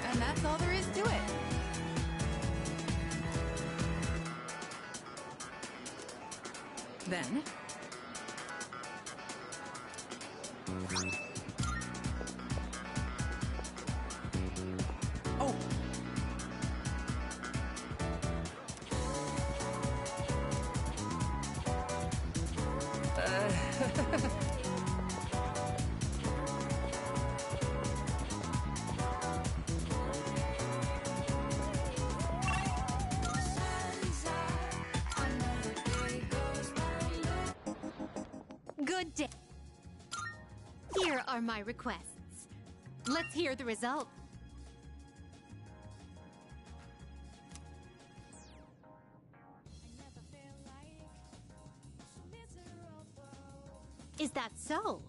And that's all there is to it. Then... Oh! Good day. Here are my requests. Let's hear the result. Is that so?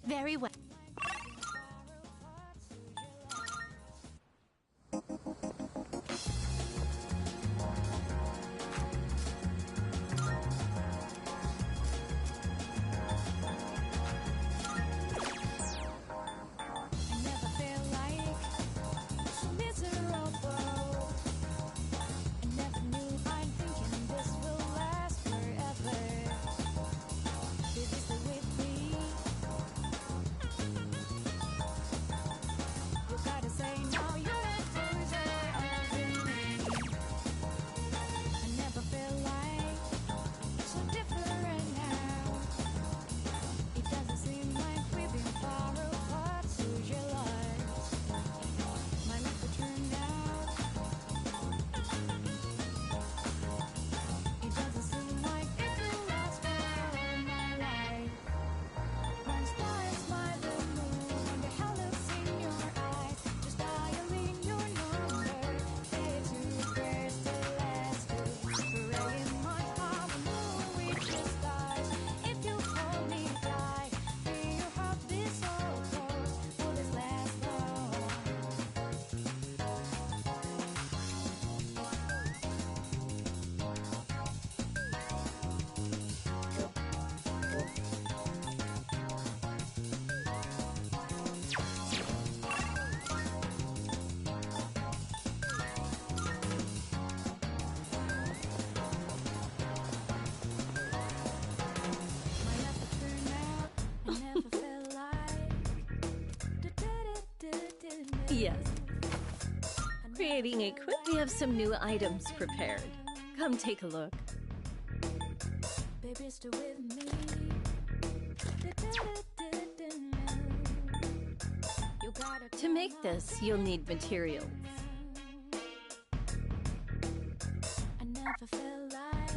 Very well. Yes. Creating a quick... We have some new items prepared. Come take a look. Baby, stay with me. You gotta To make this, you'll need materials. I never felt like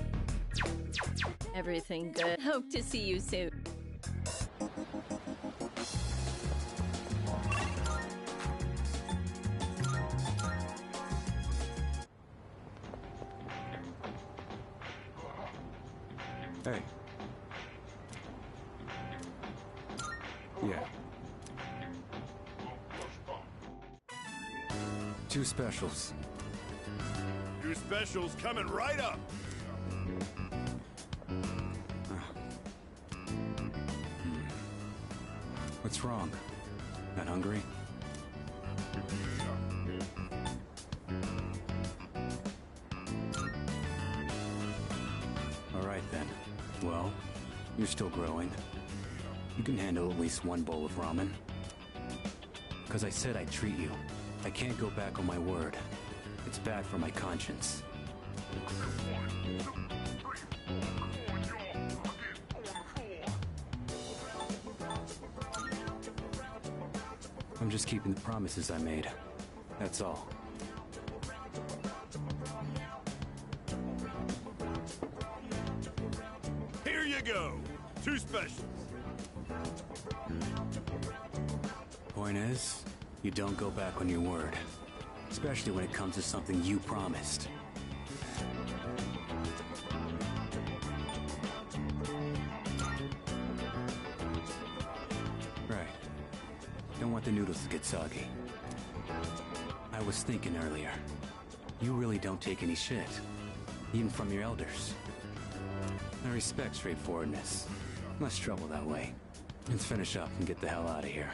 Everything good. Hope to see you soon. Hey. Yeah. 2 specials. 2 specials coming right up. What's wrong? Not hungry? All right then. Well, you're still growing. You can handle at least 1 bowl of ramen. Because I said I'd treat you. I can't go back on my word. It's bad for my conscience. I'm just keeping the promises I made. That's all. Here you go. 2 specials. Point is, you don't go back on your word. Especially when it comes to something you promised. Right. Don't want the noodles to get soggy. I was thinking earlier. You really don't take any shit. Even from your elders. I respect straightforwardness. Less trouble that way. Let's finish up and get the hell out of here.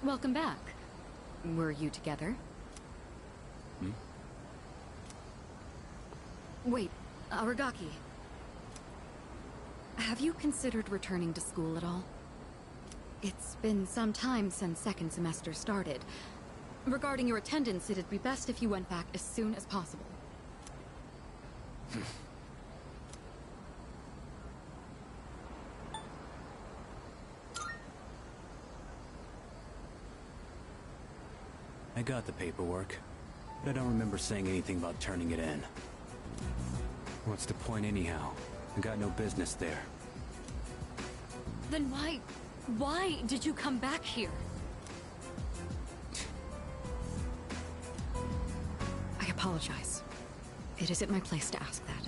Welcome back. Were you together? Wait, Aragaki. Have you considered returning to school at all? It's been some time since second semester started. Regarding your attendance, it'd be best if you went back as soon as possible. I got the paperwork, but I don't remember saying anything about turning it in. What's the point anyhow? I got no business there. Then why did you come back here? I apologize. It isn't my place to ask that.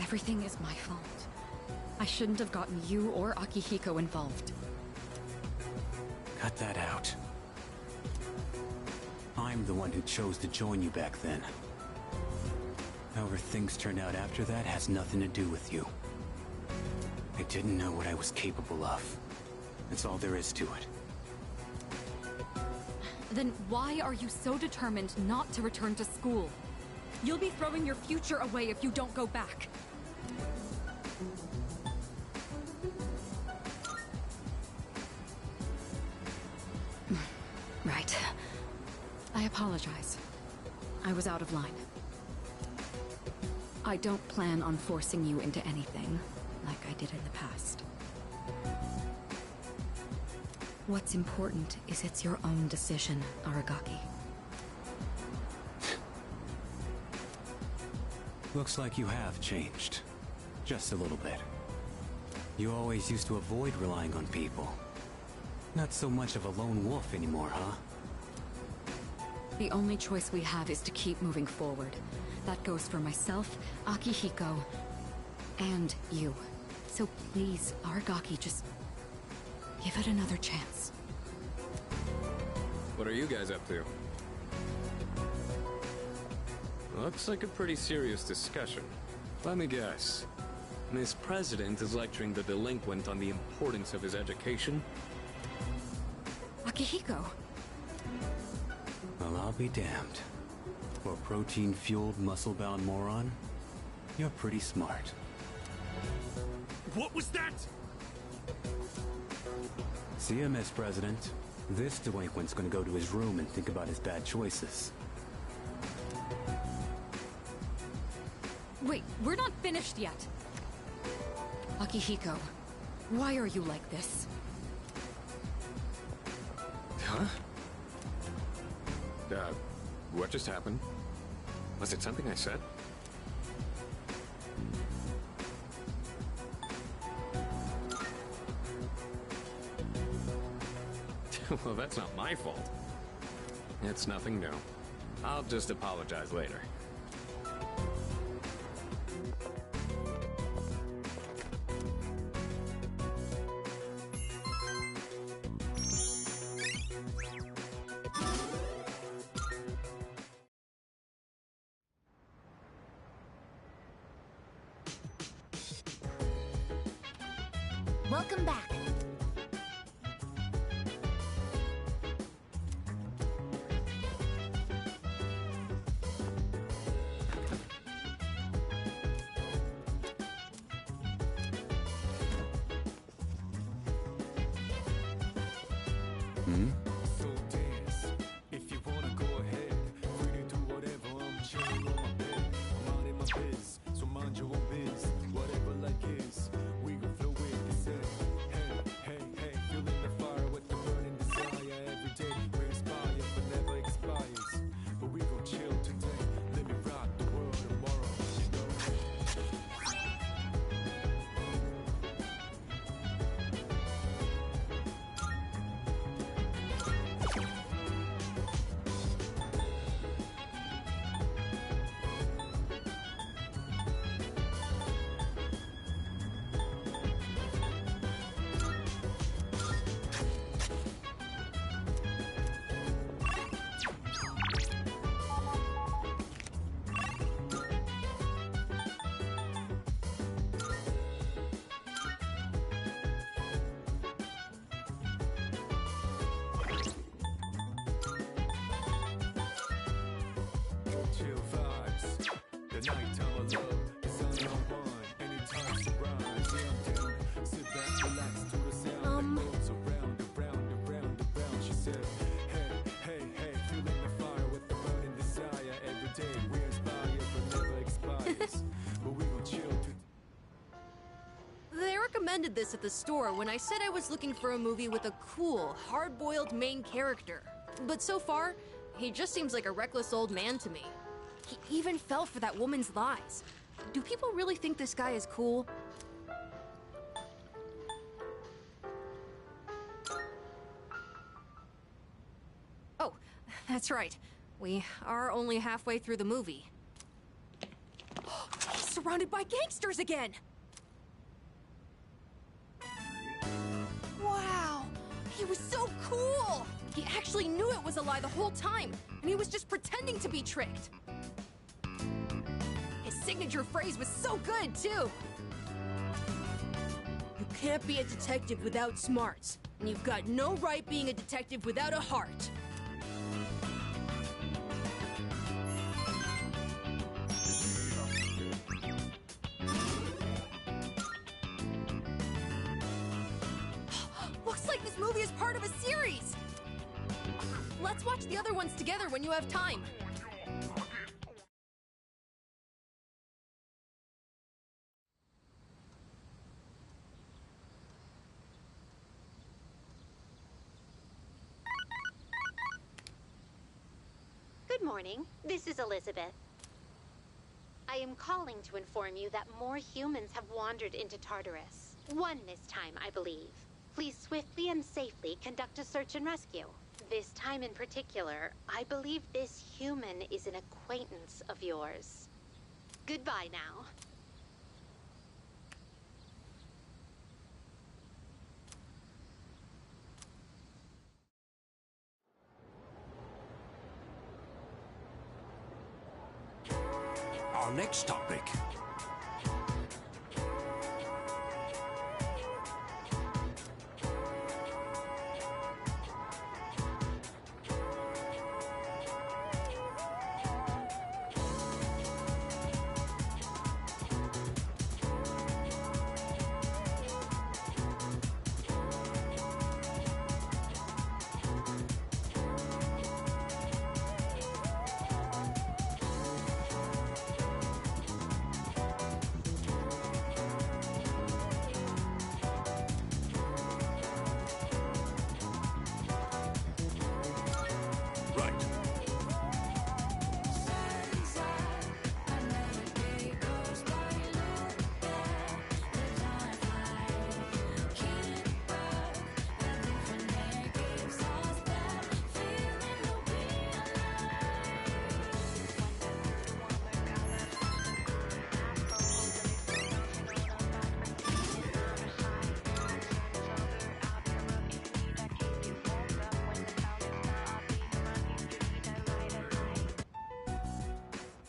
Everything is my fault. I shouldn't have gotten you or Akihiko involved. Cut that out. I'm the one who chose to join you back then. However things turned out after that has nothing to do with you. I didn't know what I was capable of. That's all there is to it. Then why are you so determined not to return to school? You'll be throwing your future away if you don't go back. Right. I apologize. I was out of line. I don't plan on forcing you into anything, like I did in the past. What's important is it's your own decision, Aragaki. Looks like you have changed. Just a little bit. You always used to avoid relying on people. Not so much of a lone wolf anymore, huh? The only choice we have is to keep moving forward. That goes for myself, Akihiko, and you. So please, Aragaki, just give it another chance. What are you guys up to? Looks like a pretty serious discussion. Let me guess. Miss President is lecturing the delinquent on the importance of his education? Akihiko! Well, I'll be damned. For a protein-fueled, muscle-bound moron, you're pretty smart. What was that? See ya, Miss President. This delinquent's gonna go to his room and think about his bad choices. Wait, we're not finished yet! Akihiko, why are you like this? Huh? What just happened? Was it something I said? Well, that's not my fault. It's nothing new. I'll just apologize later. Welcome back. So dance, if you wanna go ahead. Free to do whatever, I'm chilling on my bed. I'm out in my biz, so mind your own biz. Whatever like is, we gon' flow with this end. Hey, hey, hey, feeling the fire with the burning desire. Every day we inspire, but never expires. But we gon' chill today, let me rock the world tomorrow, you know. Chill vibes, the nighttime of love is on your mind. Anytime surprise, yeah, I'm down. Sit back, relax to the sound that goes around, around, around, around. She said, hey, hey, hey, feeling the fire with the burning desire. Every day we inspire, but never expires. But we gon' chill to. They recommended this at the store when I said I was looking for a movie with a cool, hard-boiled main character. But so far, he just seems like a reckless old man to me. He even fell for that woman's lies. Do people really think this guy is cool? Oh, that's right. We are only halfway through the movie. He's surrounded by gangsters again! Wow! He was so cool! He actually knew it was a lie the whole time, and he was just pretending to be tricked. His signature phrase was so good, too! You can't be a detective without smarts, and you've got no right being a detective without a heart. Looks like this movie is part of a series! Let's watch the other ones together when you have time. Good morning. This is Elizabeth. I am calling to inform you that more humans have wandered into Tartarus. One this time, I believe. Please swiftly and safely conduct a search and rescue. This time in particular, I believe this human is an acquaintance of yours. Goodbye now. Our next topic.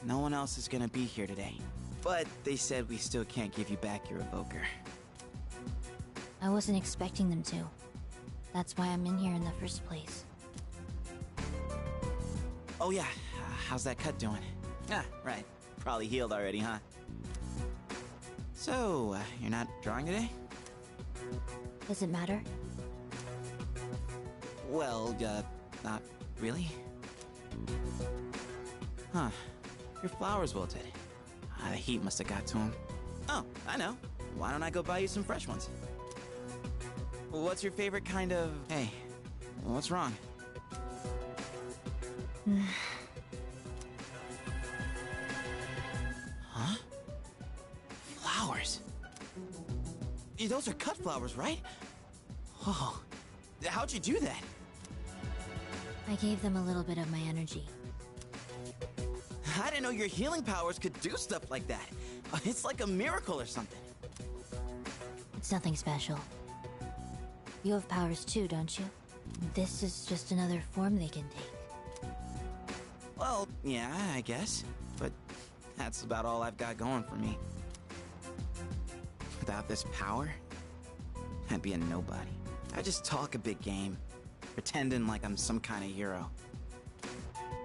No one else is gonna be here today. But they said we still can't give you back your evoker. I wasn't expecting them to. That's why I'm in here in the first place. Oh yeah, how's that cut doing? Ah, right. Probably healed already, huh? So, you're not drawing today? Does it matter? Well, not really. Huh. Your flowers wilted. The heat must have got to them. Oh, I know. Why don't I go buy you some fresh ones? What's your favorite kind of... Hey, what's wrong? Huh? Flowers? Those are cut flowers, right? Oh, how'd you do that? I gave them a little bit of my energy. I didn't know your healing powers could do stuff like that. It's like a miracle or something. It's nothing special. You have powers too, don't you? This is just another form they can take. Well, yeah, I guess. But that's about all I've got going for me. Without this power, I'd be a nobody. I just talk a big game, pretending like I'm some kind of hero.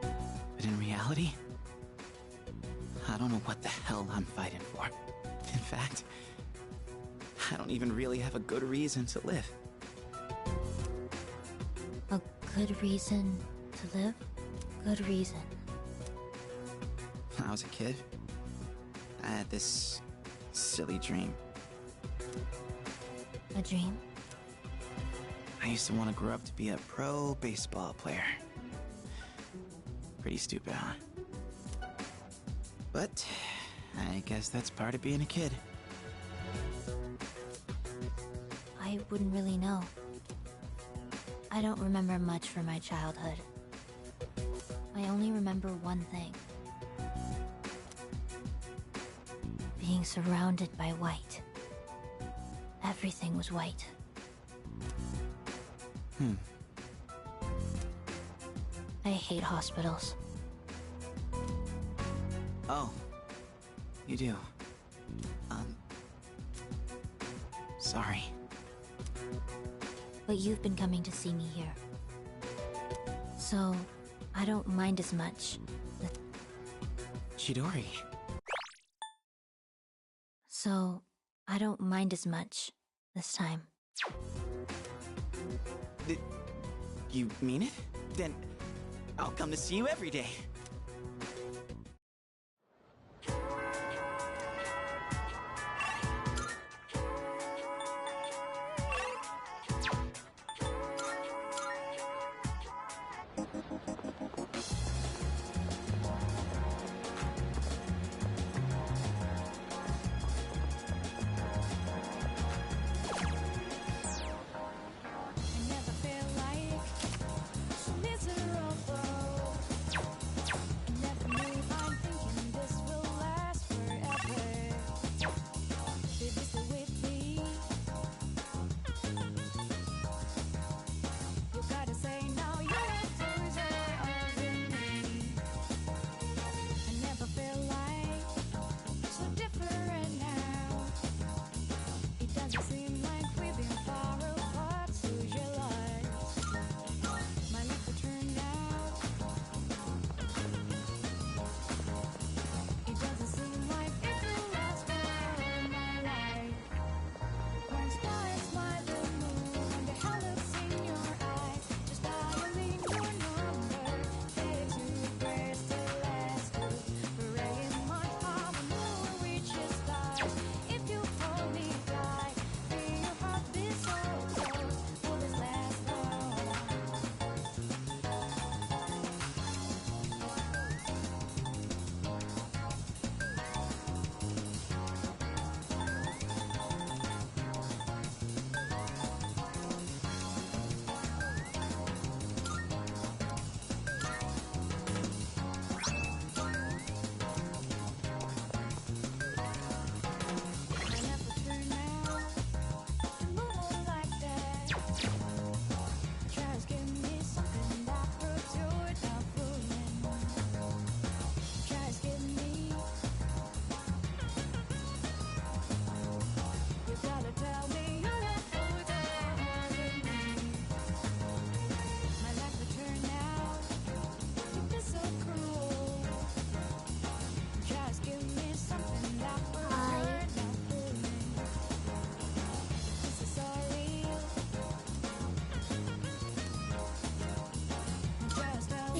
But in reality, I don't know what the hell I'm fighting for. In fact, I don't even really have a good reason to live. A good reason to live? Good reason. When I was a kid, I had this silly dream. A dream? I used to want to grow up to be a pro baseball player. Pretty stupid, huh? But I guess that's part of being a kid. I wouldn't really know. I don't remember much from my childhood. I only remember one thing. Being surrounded by white. Everything was white. I hate hospitals. Oh, you do. Sorry. But you've been coming to see me here. So, I don't mind as much. Chidori. So, I don't mind as much this time. You mean it? Then I'll come to see you every day.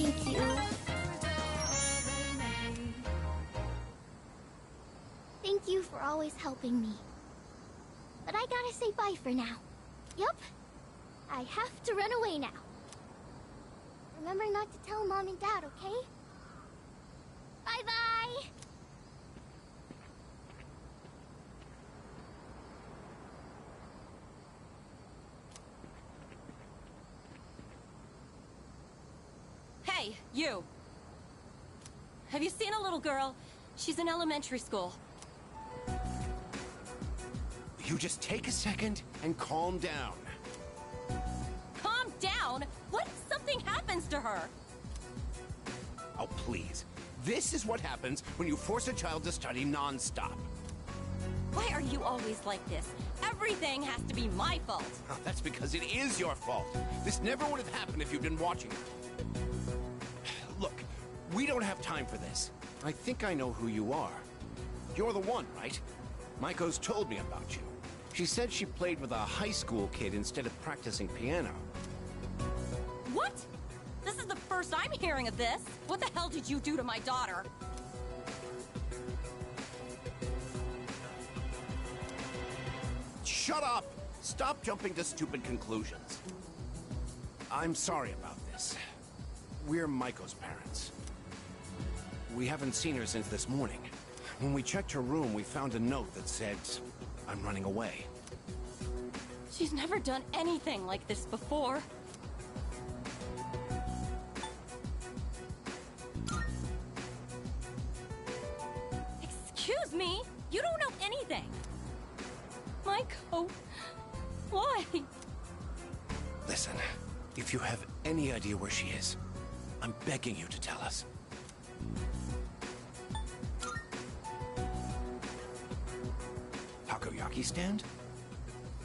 Thank you. Thank you for always helping me. But I gotta say bye for now. Yup. I have to run away now. Remember not to tell Mom and Dad, okay? Bye-bye! Hey, you! Have you seen a little girl? She's in elementary school. You just take a second and calm down. Calm down? What if something happens to her? Oh, please. This is what happens when you force a child to study non-stop. Why are you always like this? Everything has to be my fault. Oh, that's because it is your fault. This never would have happened if you'd been watching it. Look, we don't have time for this. I think I know who you are. You're the one, right? Maiko's told me about you. She said she played with a high school kid instead of practicing piano. What? This is the first I'm hearing of this. What the hell did you do to my daughter? Shut up! Stop jumping to stupid conclusions. I'm sorry about this. We're Maiko's parents. We haven't seen her since this morning. When we checked her room, we found a note that said, "I'm running away." She's never done anything like this before. Excuse me? You don't know anything. Maiko, why? Listen, if you have any idea where she is, I'm begging you to tell us. Takoyaki stand?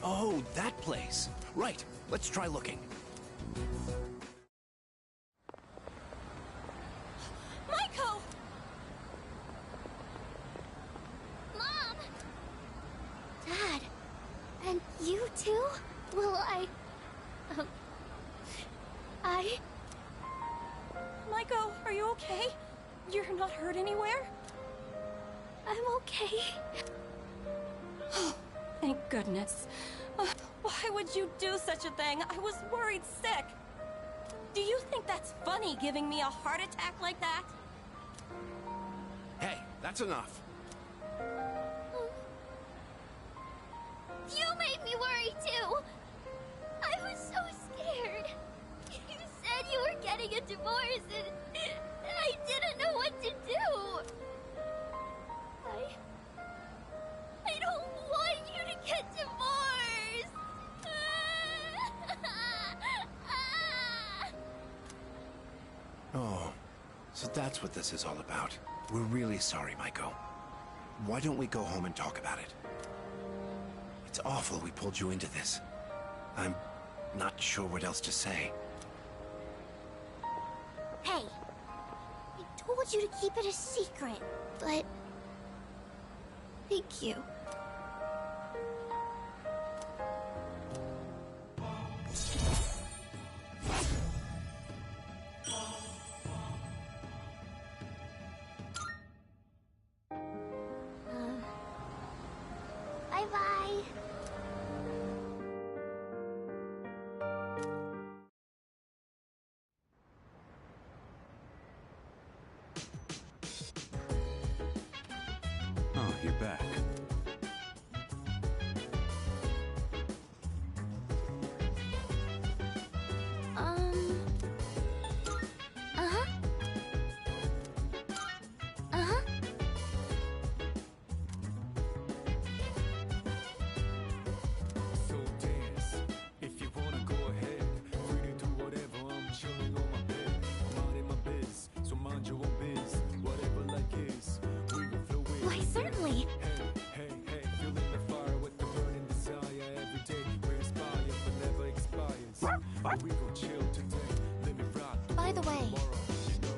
Oh, that place. Right, let's try looking. Maiko! Mom! Dad! And you too? Will Maiko, are you okay? You're not hurt anywhere? I'm okay. Oh, thank goodness. Why would you do such a thing? I was worried sick. Do you think that's funny, giving me a heart attack like that? Hey, that's enough. You made me worry too! I was so scared. You said you were getting a divorce and I didn't know what to do. I don't want you to get divorced! Oh, so that's what this is all about. We're really sorry, Maiko. Why don't we go home and talk about it? It's awful we pulled you into this. I'm not sure what else to say. Hey, I told you to keep it a secret, but... Thank you. Bye-bye. Oh, you're back. Uh-huh. Uh-huh. So dance, if you wanna go ahead. Free to do whatever, I'm chilling on my bed. I'm minding my biz, so mind your own biz. Whatever like is, we gon' flow with. Why, certainly. Hey, feeling the fire with the burning desire. Every day we inspire, but never expires. And we gon' chill today, let me rock. By the way, Tomorrow, you know.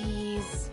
jeez.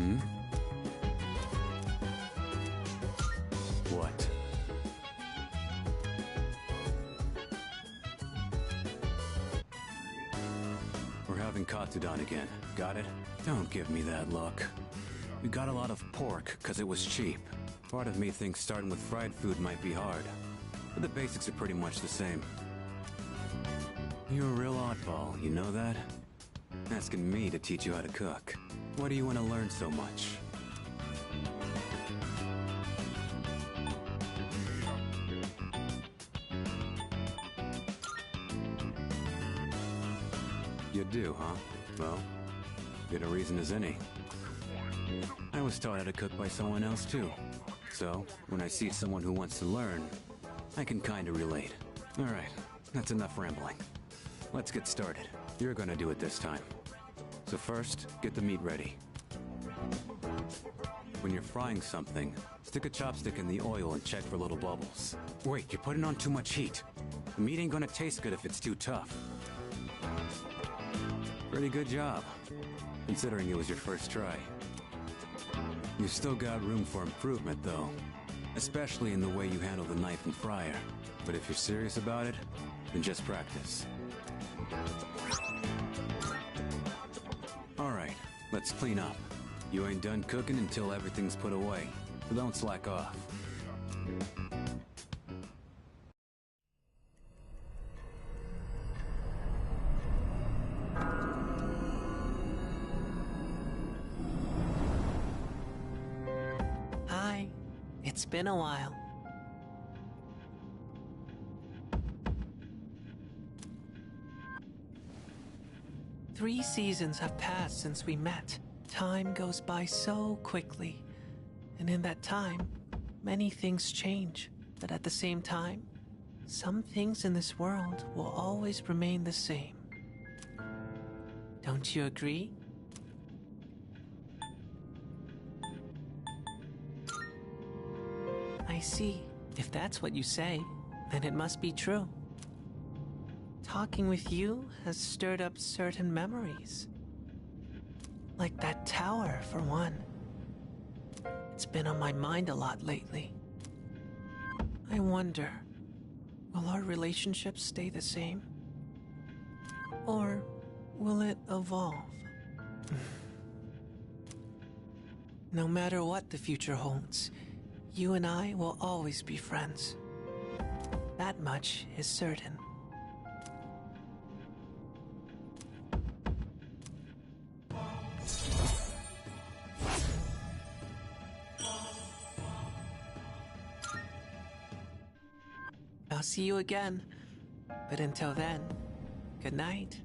Hmm? What? We're having Katsudan again. Got it? Don't give me that look. We got a lot of pork because it was cheap. Part of me thinks starting with fried food might be hard, but the basics are pretty much the same. You're a real oddball, you know that? Asking me to teach you how to cook. Why do you want to learn so much? You do, huh? Well, good a reason as any. I was taught how to cook by someone else too. So, when I see someone who wants to learn, I can kinda relate. Alright, that's enough rambling. Let's get started. You're gonna do it this time. So first, get the meat ready. When you're frying something, stick a chopstick in the oil and check for little bubbles. Wait, you're putting on too much heat. The meat ain't gonna taste good if it's too tough. Pretty good job, considering it was your first try. You've still got room for improvement, though. Especially in the way you handle the knife and fryer. But if you're serious about it, then just practice. Alright, let's clean up. You ain't done cooking until everything's put away, so don't slack off. Hi, it's been a while. Three seasons have passed since we met. Time goes by so quickly. And in that time, many things change. But at the same time, some things in this world will always remain the same. Don't you agree? I see. If that's what you say, then it must be true. Talking with you has stirred up certain memories. Like that tower, for one. It's been on my mind a lot lately. I wonder, will our relationship stay the same? Or will it evolve? No matter what the future holds, you and I will always be friends. That much is certain. I'll see you again. But until then, good night.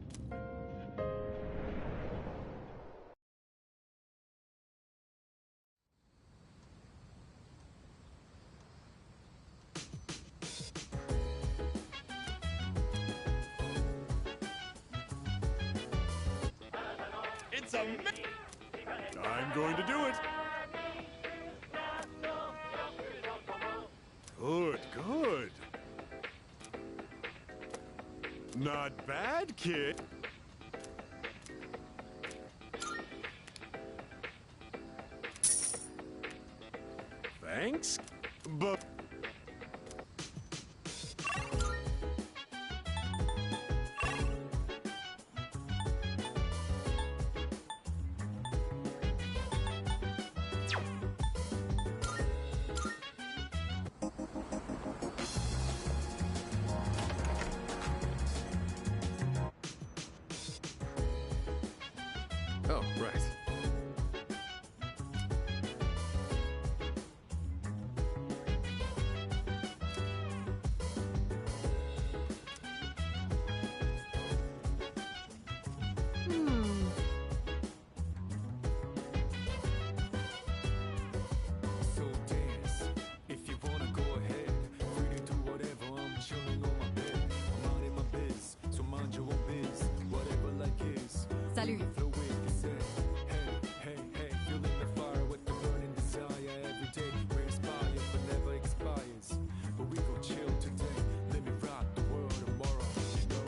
It's a I'm going to do it. Good, good. Not bad, kid. Thanks, but... Oh, right. So dance, if you wanna go ahead. Free to do whatever, I'm chilling on my bed. I'm minding my biz, so mind your own biz. Whatever like is. Salut. Flow with the set. Hey, hey, hey, fueling the fire with the burning desire. Every day we inspire, but never expires. But we gon' chill today. Let me rock the world tomorrow, you know.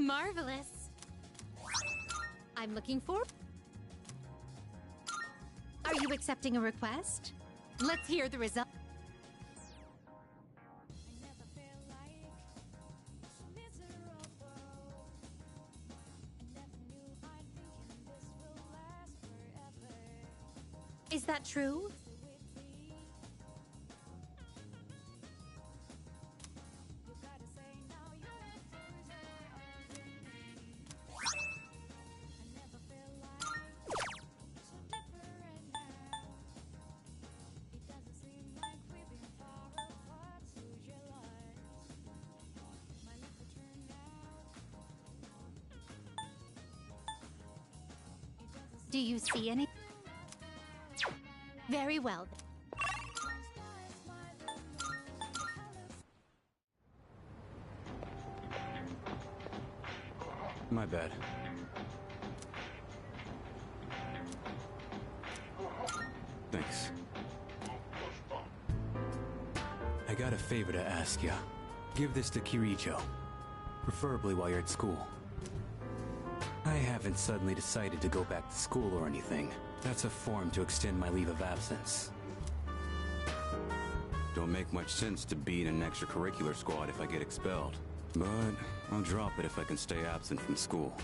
Marvelous. I'm looking for... Are you accepting a request? Let's hear the result. Is that true? Do you see any? Very well. My bad. Thanks. I got a favor to ask ya. Give this to Kirijo. Preferably while you're at school. I haven't suddenly decided to go back to school or anything. That's a form to extend my leave of absence. Don't make much sense to be in an extracurricular squad if I get expelled. But I'll drop it if I can stay absent from school.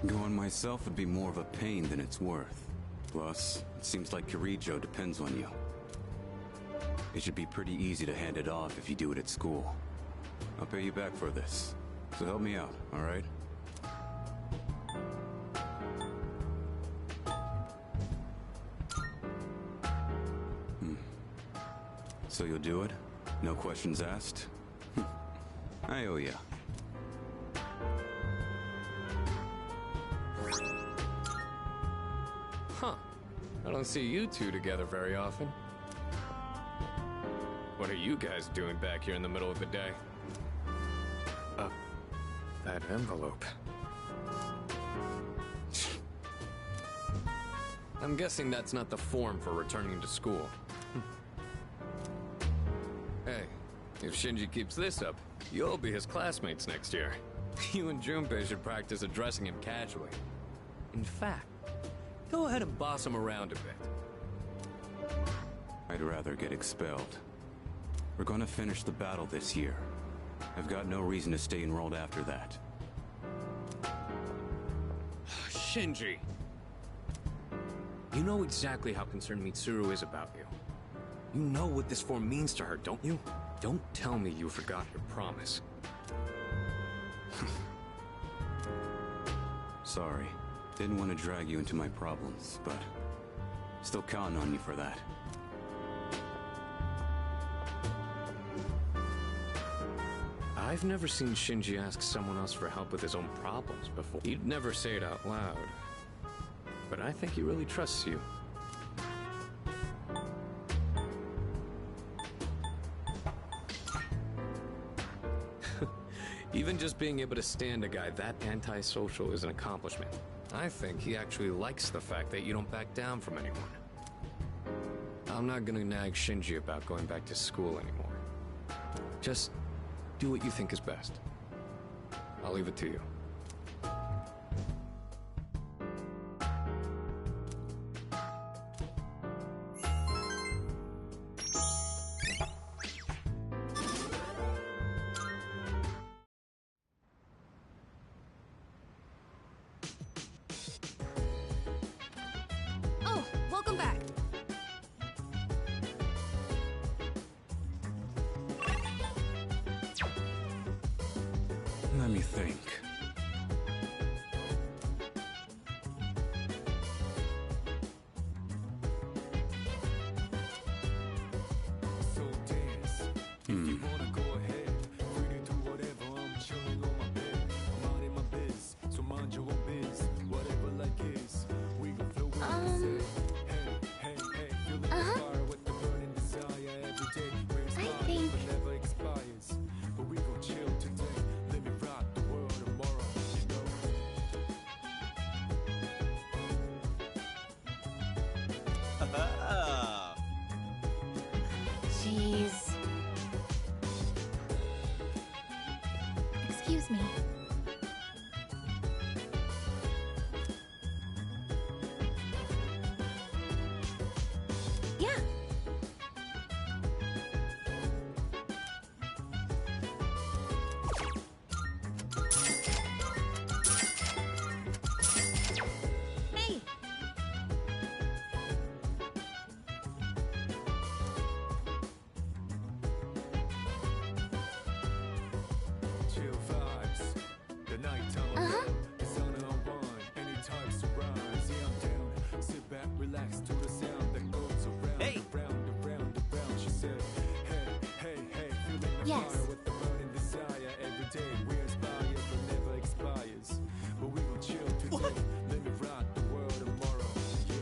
Going myself would be more of a pain than it's worth. Plus, it seems like Kirijo depends on you. It should be pretty easy to hand it off if you do it at school. I'll pay you back for this. So help me out, alright? So you'll do it? No questions asked? I owe ya. Huh. I don't see you two together very often. What are you guys doing back here in the middle of the day? That envelope. I'm guessing that's not the form for returning to school. Hey, if Shinji keeps this up, you'll be his classmates next year. You and Junpei should practice addressing him casually. In fact, go ahead and boss him around a bit. I'd rather get expelled. We're gonna finish the battle this year. I've got no reason to stay enrolled after that. Shinji! You know exactly how concerned Mitsuru is about you. You know what this form means to her, don't you? Don't tell me you forgot your promise. Sorry. Didn't want to drag you into my problems, but still counting on you for that. I've never seen Shinji ask someone else for help with his own problems before. He'd never say it out loud. But I think he really trusts you. Even just being able to stand a guy that antisocial is an accomplishment. I think he actually likes the fact that you don't back down from anyone. I'm not gonna nag Shinji about going back to school anymore. Just do what you think is best. I'll leave it to you. Oh, welcome back. Let me think. So dance. If you wanna go ahead, free to do whatever. I'm chilling on my bed. I'm out in my biz, so mind your own biz. Whatever like is, we gon' flow with it. Hey, feel the fire with the burning desire every day. Raise fire, but never expires. But we gon' chill today. Let me rock the world tomorrow, you know. Excuse me. Yeah. Hey. Chill vibes. The nighttime the sun unwind. Any types of rise. Yeah, I'm down. Sit back, relax to the sound that goes around, around, around. She said, hey, feeling the Yes. fire with the burning desire. Every day we inspire, but never expires. But we gon' chill today. Let me rock the world tomorrow. Yeah.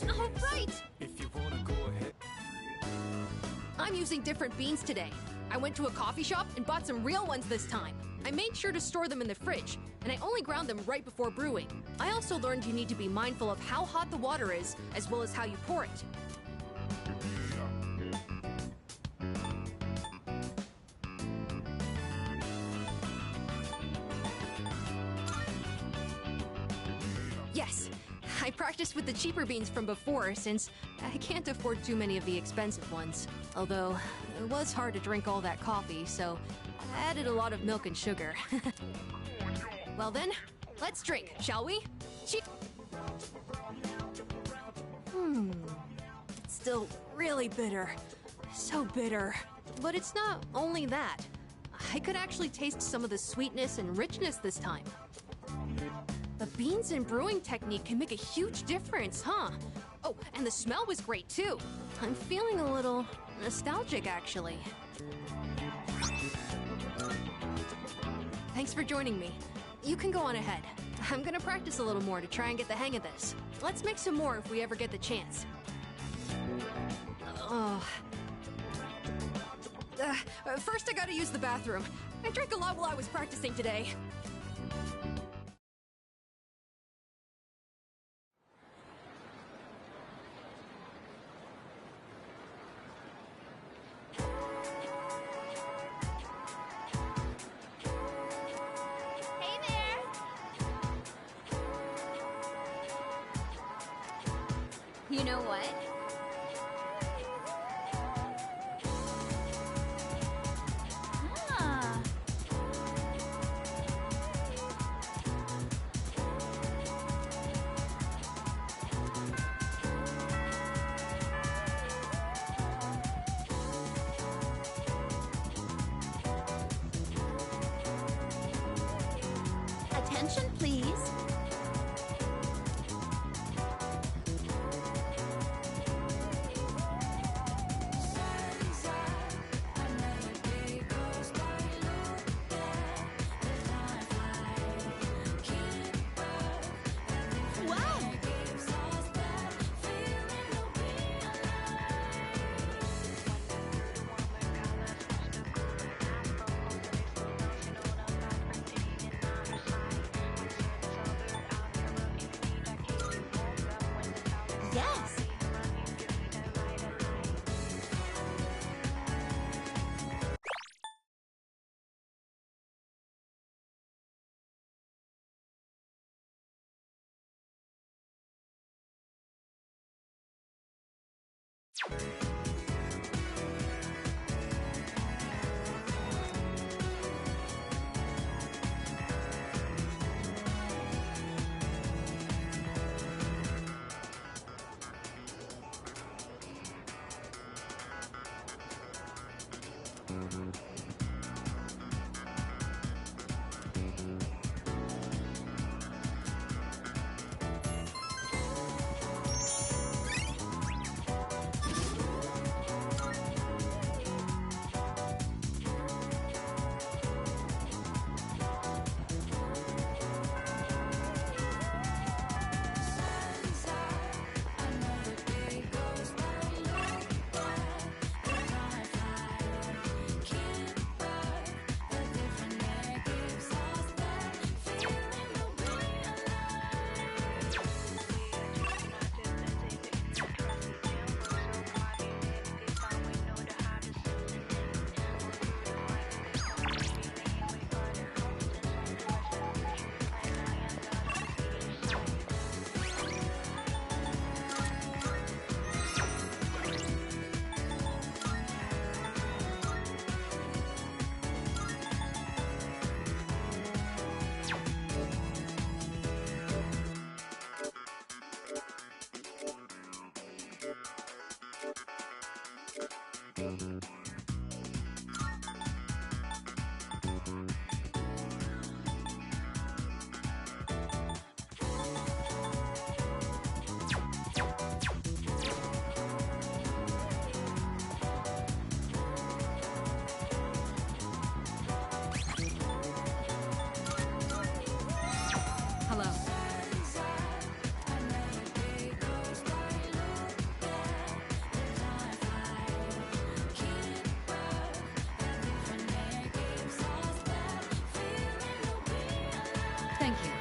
All right. If you wanna go ahead. I'm using different beans today. I went to a coffee shop and bought some real ones this time. I made sure to store them in the fridge, and I only ground them right before brewing. I also learned you need to be mindful of how hot the water is, as well as how you pour it. Yes, I practiced with the cheaper beans from before since I can't afford too many of the expensive ones. Although, it was hard to drink all that coffee, so I added a lot of milk and sugar. Well then, let's drink, shall we? It's still really bitter. So bitter. But it's not only that. I could actually taste some of the sweetness and richness this time. The beans and brewing technique can make a huge difference, huh? Oh, and the smell was great too. I'm feeling a little nostalgic, actually. Thanks for joining me. You can go on ahead. I'm gonna practice a little more to try and get the hang of this. Let's make some more if we ever get the chance. First I gotta use the bathroom. I drank a lot while I was practicing today. Hey there! You know what? Ah. Attention, please. Wow! Yes! Hello. Thank you.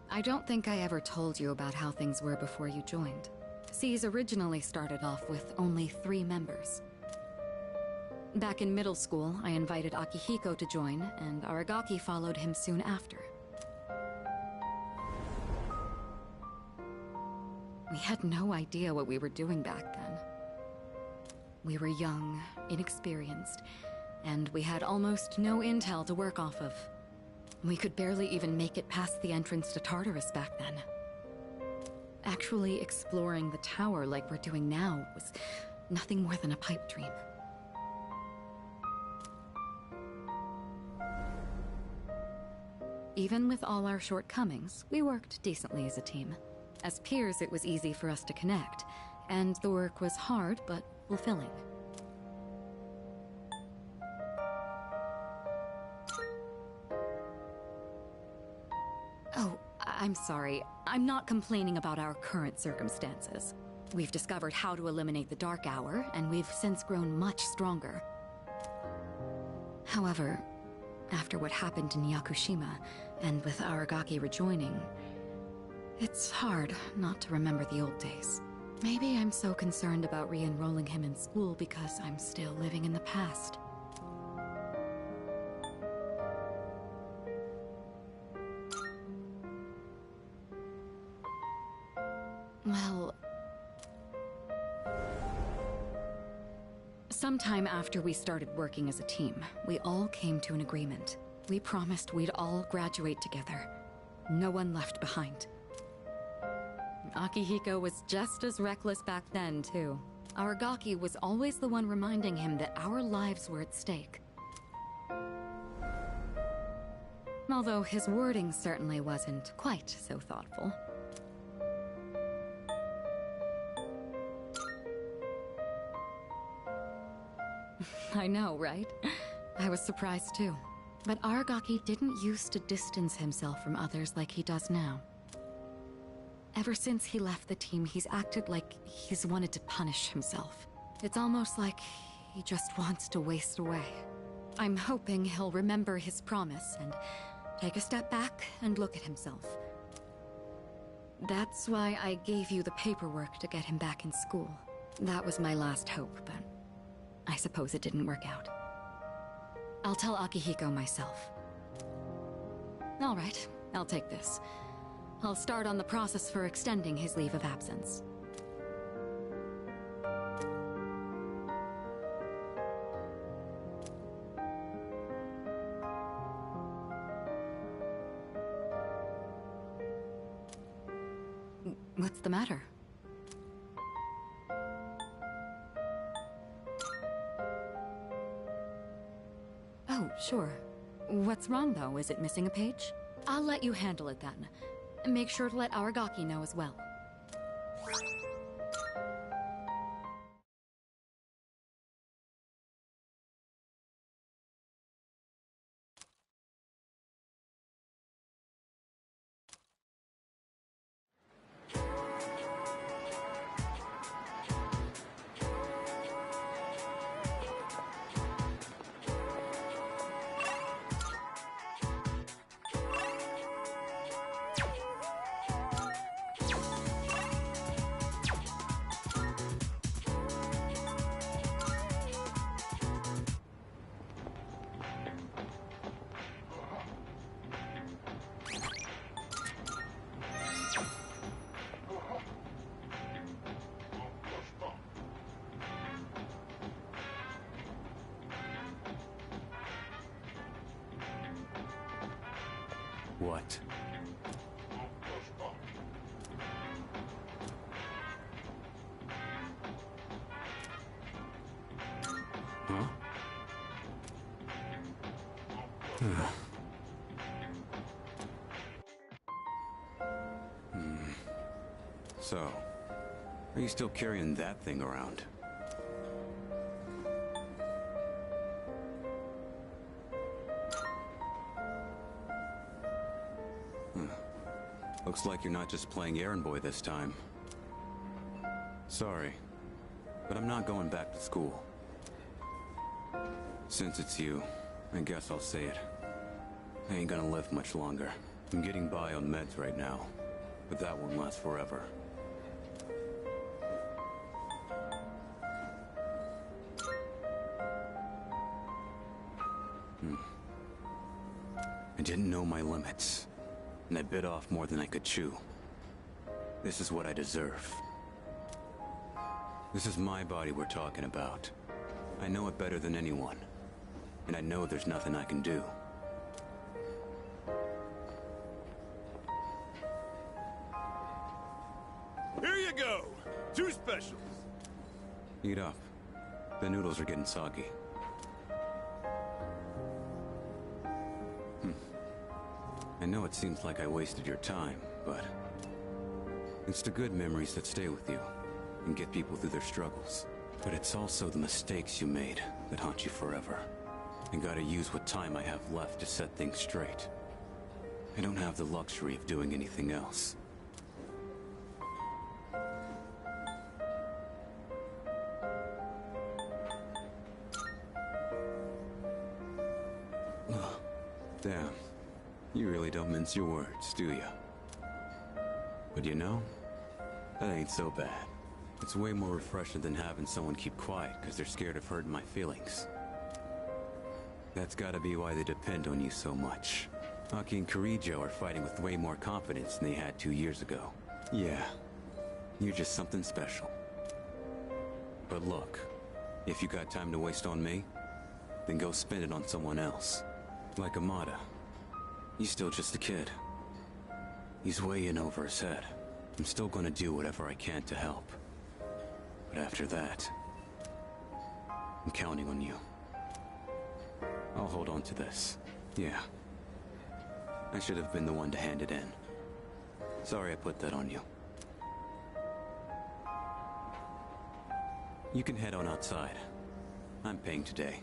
I don't think I ever told you about how things were before you joined. SEAS originally started off with only 3 members. Back in middle school, I invited Akihiko to join, and Aragaki followed him soon after. We had no idea what we were doing back then. We were young, inexperienced, and we had almost no intel to work off of. We could barely even make it past the entrance to Tartarus back then. Actually exploring the tower like we're doing now was nothing more than a pipe dream. Even with all our shortcomings, we worked decently as a team. As peers, it was easy for us to connect, and the work was hard but fulfilling. Oh, I'm sorry. I'm not complaining about our current circumstances. We've discovered how to eliminate the Dark Hour, and we've since grown much stronger. However, after what happened in Yakushima, and with Aragaki rejoining, it's hard not to remember the old days. Maybe I'm so concerned about re-enrolling him in school because I'm still living in the past. Well, sometime after we started working as a team, we all came to an agreement. We promised we'd all graduate together. No one left behind. Akihiko was just as reckless back then, too. Aragaki was always the one reminding him that our lives were at stake. Although his wording certainly wasn't quite so thoughtful. I know, right? I was surprised too. But Aragaki didn't used to distance himself from others like he does now. Ever since he left the team, he's acted like he's wanted to punish himself. It's almost like he just wants to waste away. I'm hoping he'll remember his promise and take a step back and look at himself. That's why I gave you the paperwork to get him back in school. That was my last hope, but I suppose it didn't work out. I'll tell Akihiko myself. All right, I'll take this. I'll start on the process for extending his leave of absence. What's the matter? Oh, sure. What's wrong, though? Is it missing a page? I'll let you handle it then. Make sure to let Aragaki know as well. What? Huh? So, are you still carrying that thing around? Looks like you're not just playing errand boy this time. Sorry, but I'm not going back to school. Since it's you, I guess I'll say it. I ain't gonna live much longer. I'm getting by on meds right now, but that won't last forever. I didn't know my limits, and I bit off more than I could chew. This is what I deserve. This is my body we're talking about. I know it better than anyone, and I know there's nothing I can do. Here you go! 2 specials! Eat up. The noodles are getting soggy. I know it seems like I wasted your time, but it's the good memories that stay with you and get people through their struggles. But it's also the mistakes you made that haunt you forever. I gotta use what time I have left to set things straight. I don't have the luxury of doing anything else. Damn. You really don't mince your words, do ya? But you know, that ain't so bad. It's way more refreshing than having someone keep quiet because they're scared of hurting my feelings. That's gotta be why they depend on you so much. Aki and Kirijo are fighting with way more confidence than they had 2 years ago. Yeah, you're just something special. But look, if you got time to waste on me, then go spend it on someone else. Like Amada. He's still just a kid. He's way in over his head. I'm still gonna do whatever I can to help. But after that, I'm counting on you. I'll hold on to this. Yeah. I should have been the one to hand it in. Sorry I put that on you. You can head on outside. I'm paying today.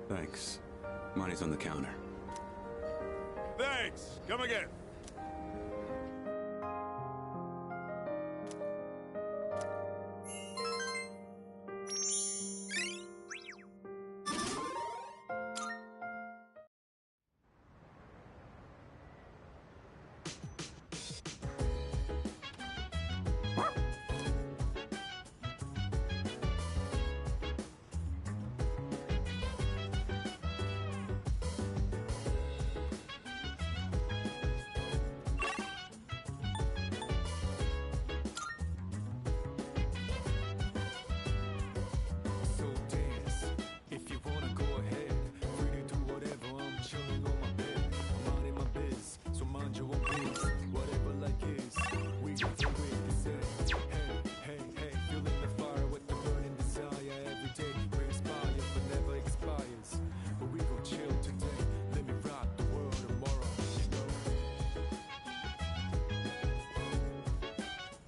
Thanks. Money's on the counter. Thanks! Come again!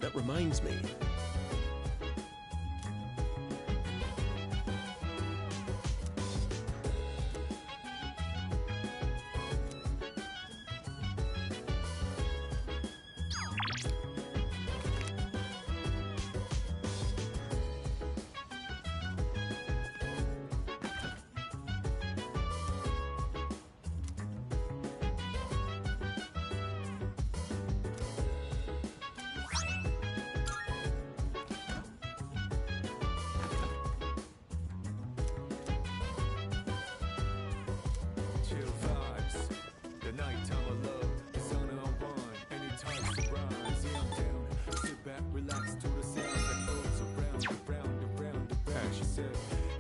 That reminds me. that relax to the sound that goes around and round and round and round. She said,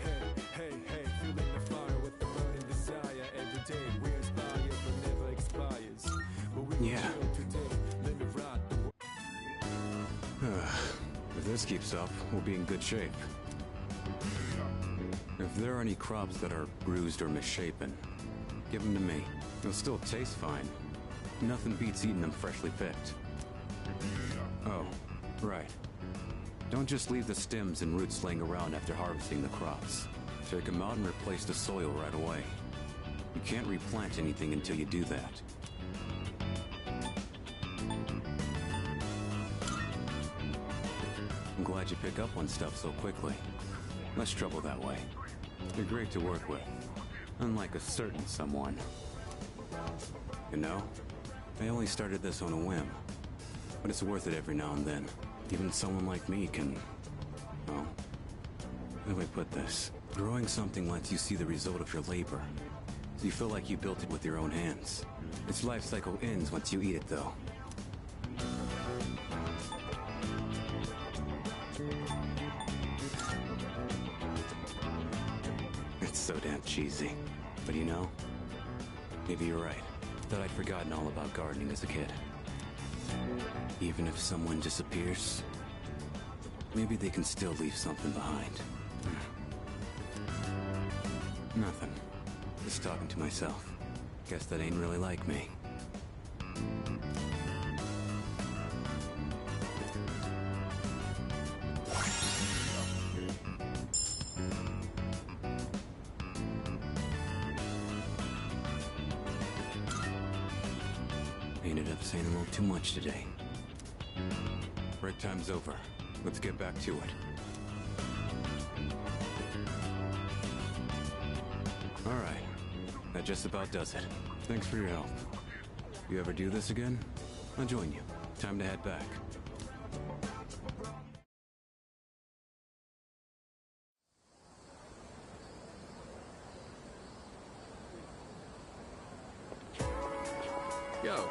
hey, hey, hey, feeling the fire with the burning desire. Every day we inspire, but never expires. But we will chill today, let me ride the world. If this keeps up, we'll be in good shape. If there are any crops that are bruised or misshapen, give them to me. They'll still taste fine. Nothing beats eating them freshly picked. Oh, right. Don't just leave the stems and roots laying around after harvesting the crops. Take them out and replace the soil right away. You can't replant anything until you do that. I'm glad you pick up on stuff so quickly. Less trouble that way. You're great to work with. Unlike a certain someone. You know, I only started this on a whim. But it's worth it every now and then. Even someone like me can... well... how do I put this? Growing something lets you see the result of your labor. So you feel like you built it with your own hands. Its life cycle ends once you eat it, though. It's so damn cheesy. But you know, maybe you're right. Thought I'd forgotten all about gardening as a kid. Even if someone disappears, maybe they can still leave something behind. Nothing. Just talking to myself. Guess that ain't really like me. Ended up saying a little too much today. Break time's over. Let's get back to it. Alright. That just about does it. Thanks for your help. If you ever do this again, I'll join you. Time to head back. Yo.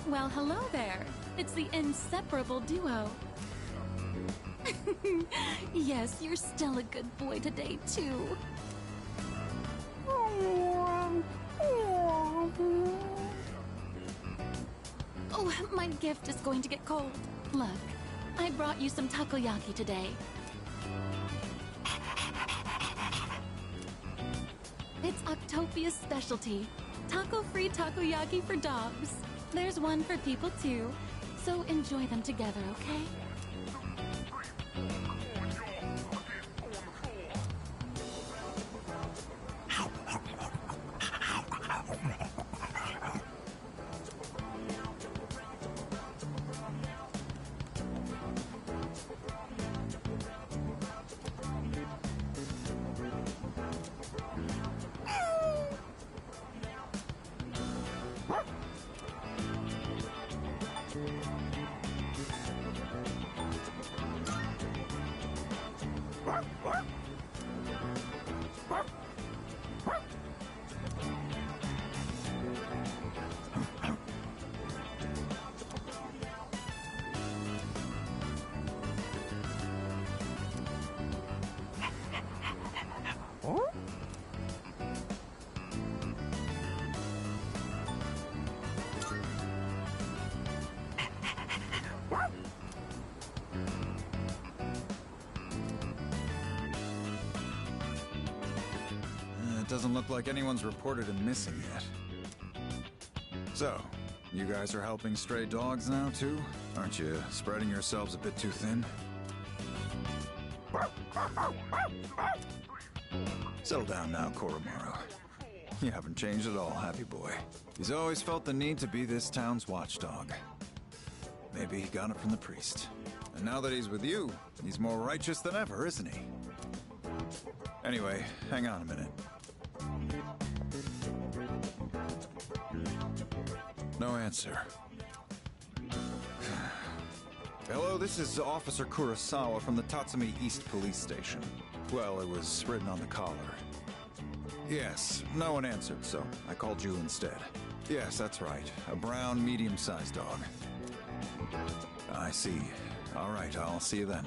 Well, hello there. It's the inseparable duo. Yes, you're still a good boy today, too. Oh, my gift is going to get cold. Look, I brought you some takoyaki today. It's Octopia's specialty. Taco-free takoyaki for dogs. There's one for people too, so enjoy them together, okay? It doesn't look like anyone's reported him missing yet. So, you guys are helping stray dogs now, too? Aren't you spreading yourselves a bit too thin? Settle down now, Koromaru. You haven't changed at all, happy boy. He's always felt the need to be this town's watchdog. Maybe he got it from the priest. And now that he's with you, he's more righteous than ever, isn't he? Anyway, hang on a minute. No answer. Hello, this is Officer Kurosawa from the Tatsumi East Police Station. Well, it was written on the collar. Yes, no one answered, so I called you instead. Yes, that's right. A brown, medium-sized dog. I see. All right, I'll see you then.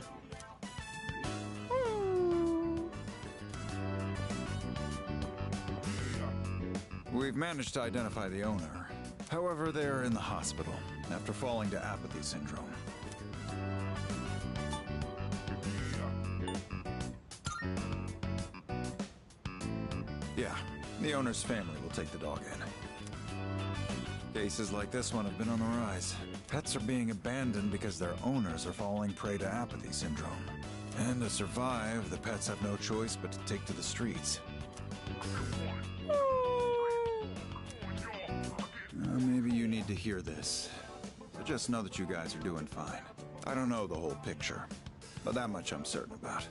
We've managed to identify the owner. However, they're in the hospital after falling to apathy syndrome. Yeah, the owner's family will take the dog in. Cases like this one have been on the rise. Pets are being abandoned because their owners are falling prey to apathy syndrome. And to survive, the pets have no choice but to take to the streets. Maybe you need to hear this. But just know that you guys are doing fine. I don't know the whole picture, but that much I'm certain about.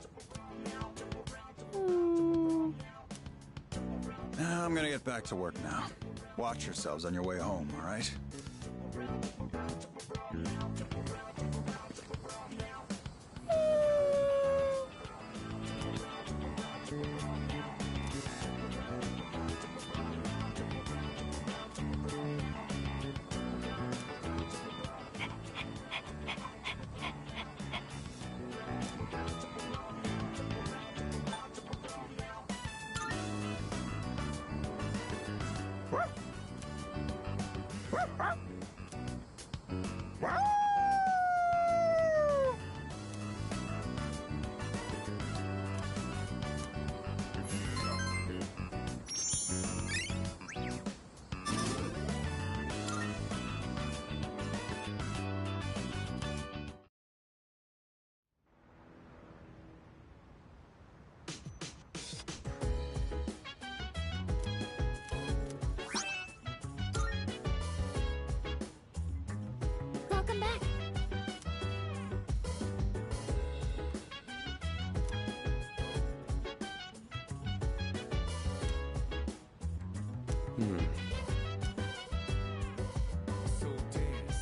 I'm gonna get back to work now. Watch yourselves on your way home, all right? Welcome back. So dance,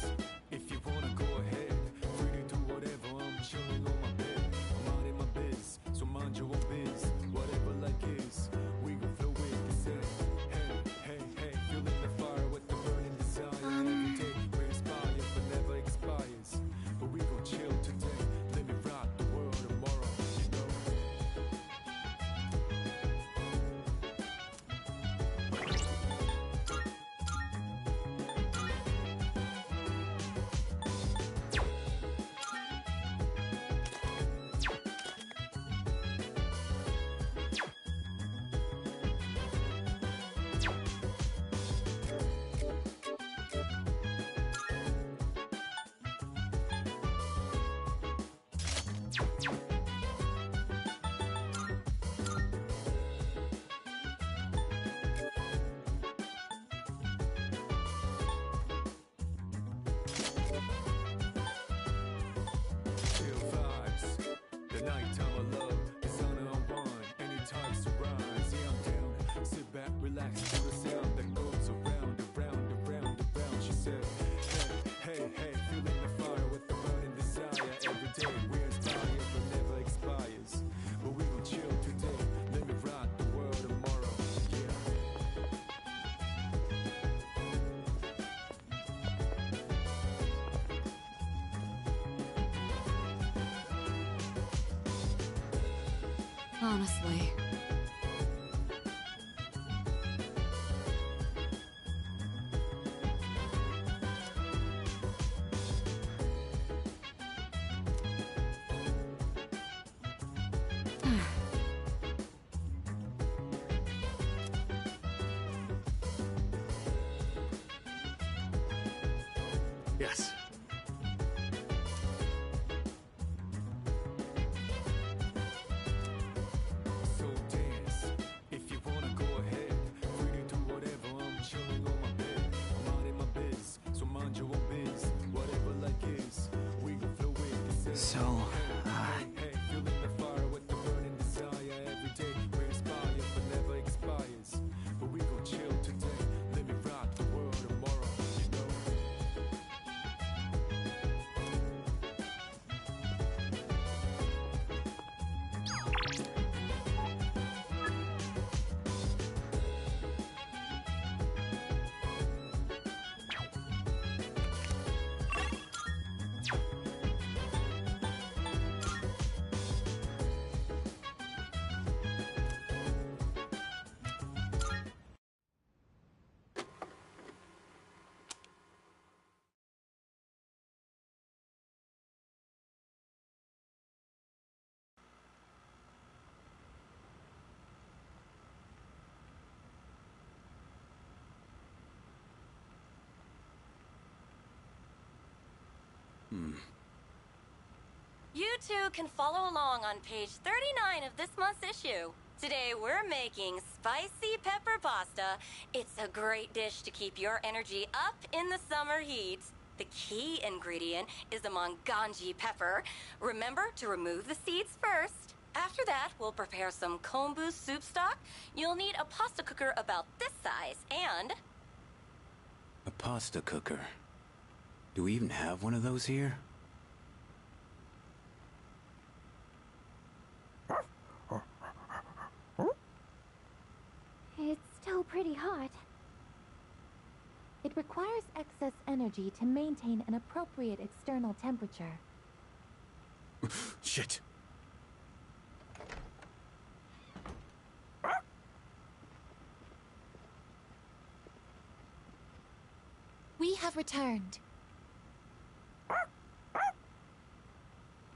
if you wanna go ahead. Free to do whatever, I'm chilling on my bed. I'm out in my biz, so mind your own biz. Whatever like is, we gon' flow with this head. Hey, hey, hey, feeling the fire with the burning desire. Every day we inspire, but never expires. But we gon' chill today, let me rock the world tomorrow, you know. honestly. Yes. So dance, if you wanna go ahead. Free to do whatever, I'm chilling on my bed. I'm out in my biz, so mind your own biz. Whatever like is, we can flow with this. So, Hey, feeling the fire with the burning desire. Every day we inspire, but never expires. But we gon' chill today, let me rock the world tomorrow, you know. You two can follow along on page 39 of this month's issue. Today we're making spicy pepper pasta. It's a great dish to keep your energy up in the summer heat. The key ingredient is the manganji pepper. Remember to remove the seeds first. After that, we'll prepare some kombu soup stock. You'll need a pasta cooker about this size and... A pasta cooker. Do we even have one of those here? It's still pretty hot. It requires excess energy to maintain an appropriate external temperature. Shit. We have returned. We're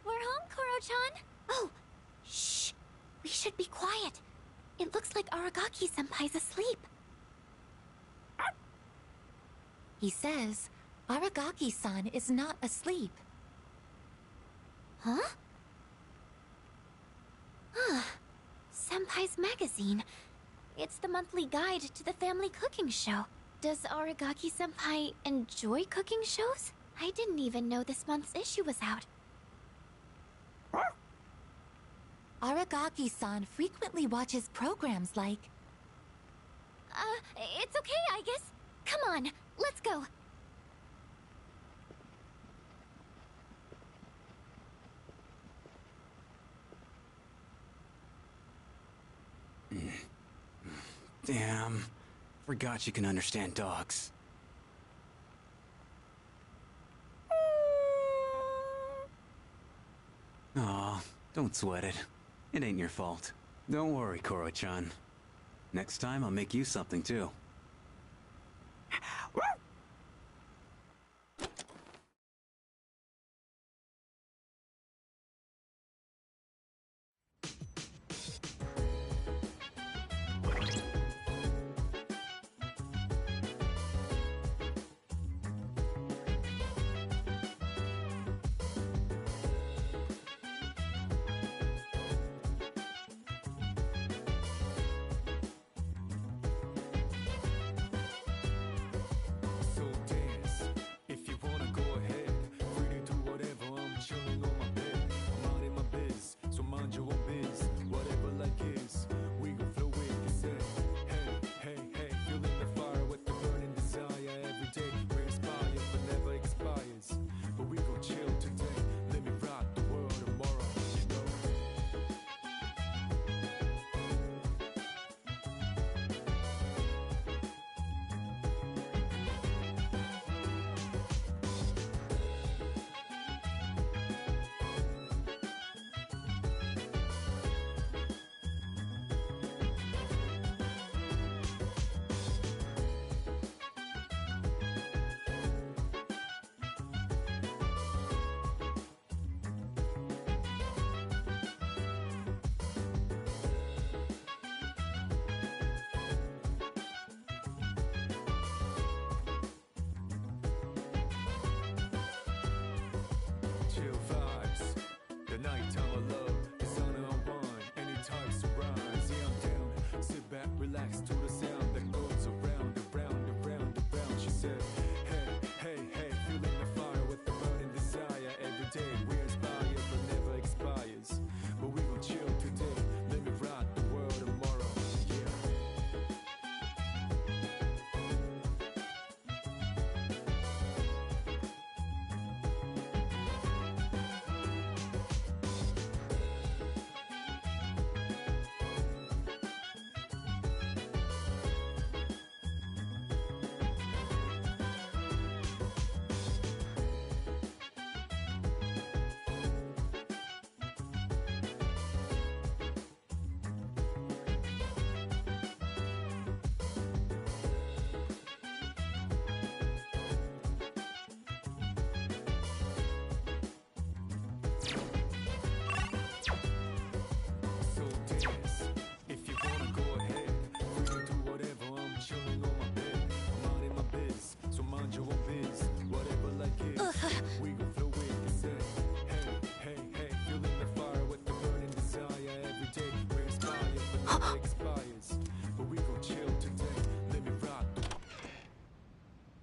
home, Koro-chan. Oh, shh. We should be quiet. It looks like Aragaki-senpai's asleep. He says Aragaki-san is not asleep. Huh? Senpai's magazine. It's the monthly guide to the family cooking show. Does Aragaki-senpai enjoy cooking shows? I didn't even know this month's issue was out. Aragaki-san frequently watches programs like... It's okay, I guess. Come on, let's go. Damn. Forgot you can understand dogs. Aw, don't sweat it. It ain't your fault. Don't worry, Koro-chan. Next time I'll make you something too. nighttime of love, the sun unwind, any types of rise. Yeah, I'm down. Sit back, relax to the sound that goes around, around, around, around. She said, hey, hey, hey, feeling the fire with the burning desire. Every day we inspire, but never expires. But we gon' chill today, let me rock the world tomorrow. Yeah.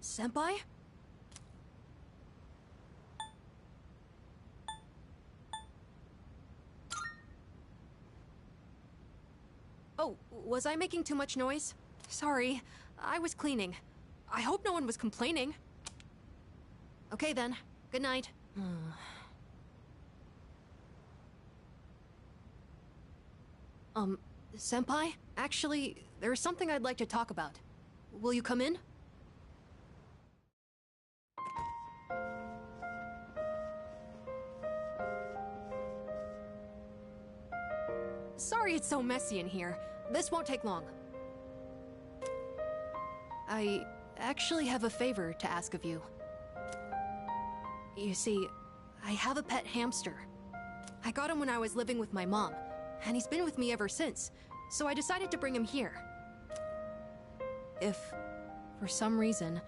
Senpai? Oh, was I making too much noise? Sorry, I was cleaning. I hope no one was complaining. Okay then, good night. Senpai? Actually, there's something I'd like to talk about. Will you come in? Sorry it's so messy in here. This won't take long. I actually have a favor to ask of you. You see, I have a pet hamster. I got him when I was living with my mom, and he's been with me ever since, so I decided to bring him here. If, for some reason,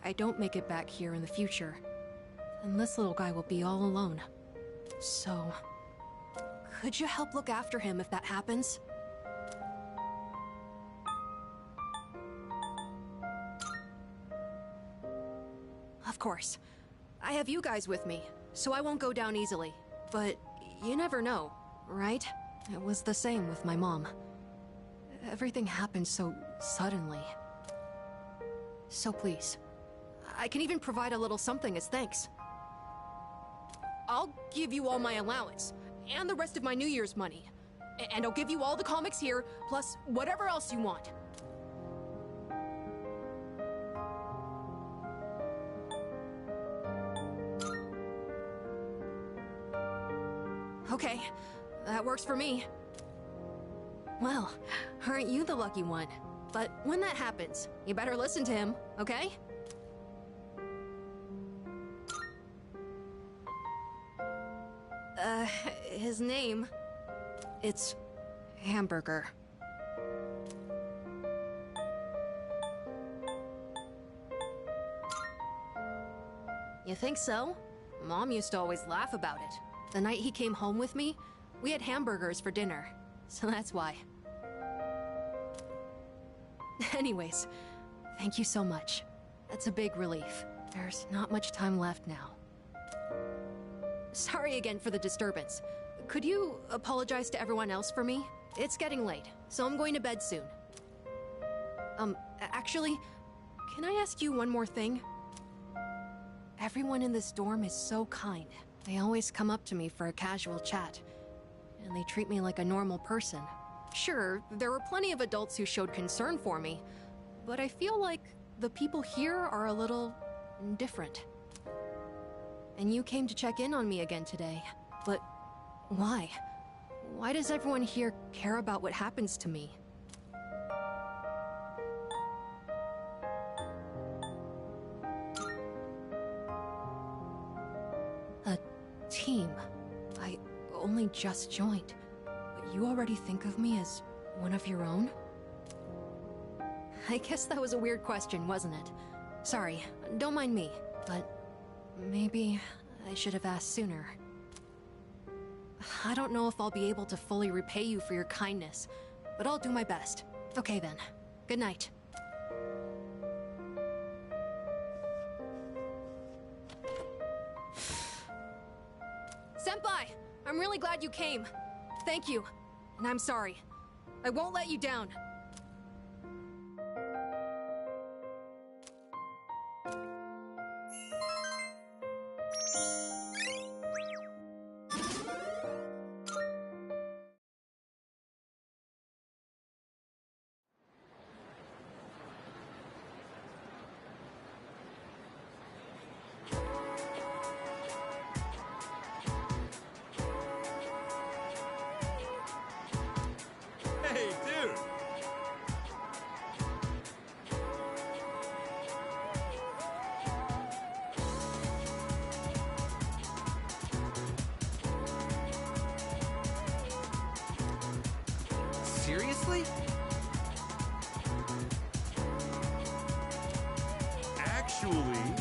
I don't make it back here in the future, then this little guy will be all alone. So, could you help look after him if that happens? Of course. I have you guys with me, so I won't go down easily. But you never know, right? It was the same with my mom. Everything happened so suddenly. So please, I can even provide a little something as thanks. I'll give you all my allowance, and the rest of my New Year's money. And I'll give you all the comics here, plus whatever else you want. Okay, that works for me. Well, aren't you the lucky one? But when that happens, you better listen to him, okay? His name... It's... Hamburger. You think so? Mom used to always laugh about it. The night he came home with me, we had hamburgers for dinner. So that's why. Anyways, thank you so much. That's a big relief. There's not much time left now. Sorry again for the disturbance. Could you apologize to everyone else for me? It's getting late, so I'm going to bed soon. Actually, can I ask you one more thing? Everyone in this dorm is so kind. They always come up to me for a casual chat, and they treat me like a normal person. Sure, there were plenty of adults who showed concern for me, but I feel like the people here are a little different. And you came to check in on me again today, but why? Why does everyone here care about what happens to me? A team. I only just joined, but you already think of me as one of your own? I guess that was a weird question, wasn't it? Sorry, don't mind me, but maybe I should have asked sooner. I don't know if I'll be able to fully repay you for your kindness, but I'll do my best. Okay then. Good night. Senpai! I'm really glad you came. Thank you. And I'm sorry. I won't let you down. Hey, dude! Seriously? Actually...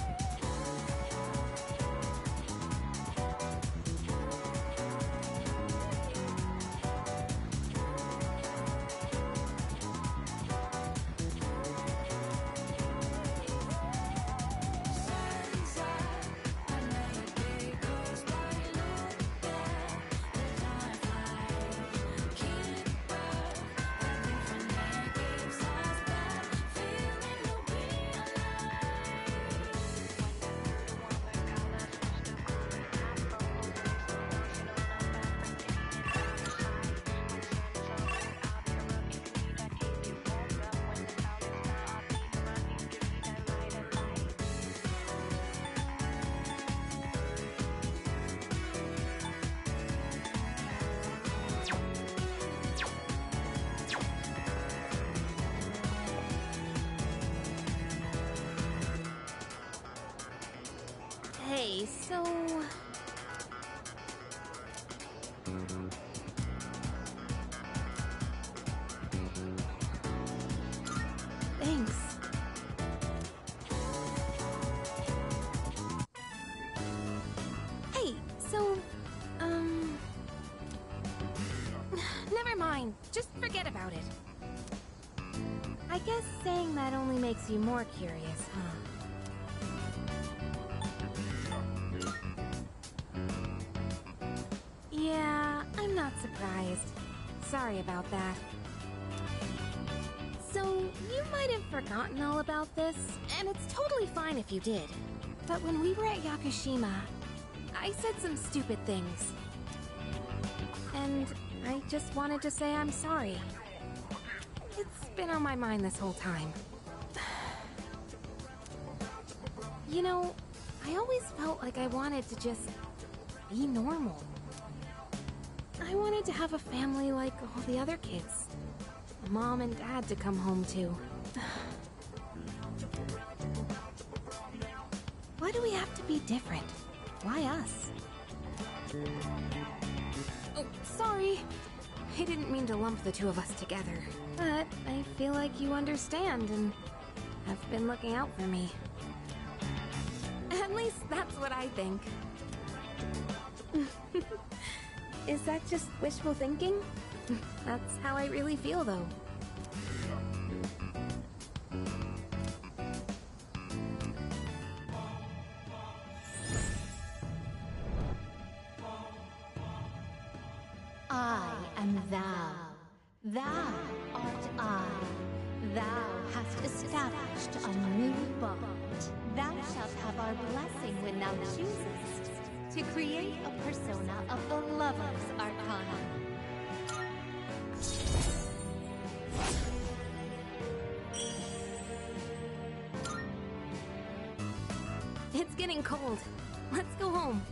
Hey, so... Thanks. Hey, so... Never mind. Just forget about it. I guess saying that only makes you more curious, huh? Yeah, I'm not surprised. Sorry about that. So, you might have forgotten all about this, and it's totally fine if you did. But when we were at Yakushima, I said some stupid things. And I just wanted to say I'm sorry. It's been on my mind this whole time. You know, I always felt like I wanted to just be normal. I wanted to have a family like all the other kids. A mom and dad to come home to. Why do we have to be different? Why us? Oh, sorry. I didn't mean to lump the two of us together. But I feel like you understand and have been looking out for me. At least that's what I think. Is that just wishful thinking? That's how I really feel, though. I am thou. Thou art I. Thou hast established a new bond. Thou shalt have our blessing when thou choosest to create a persona of the Lover's Arcana. It's getting cold. Let's go home.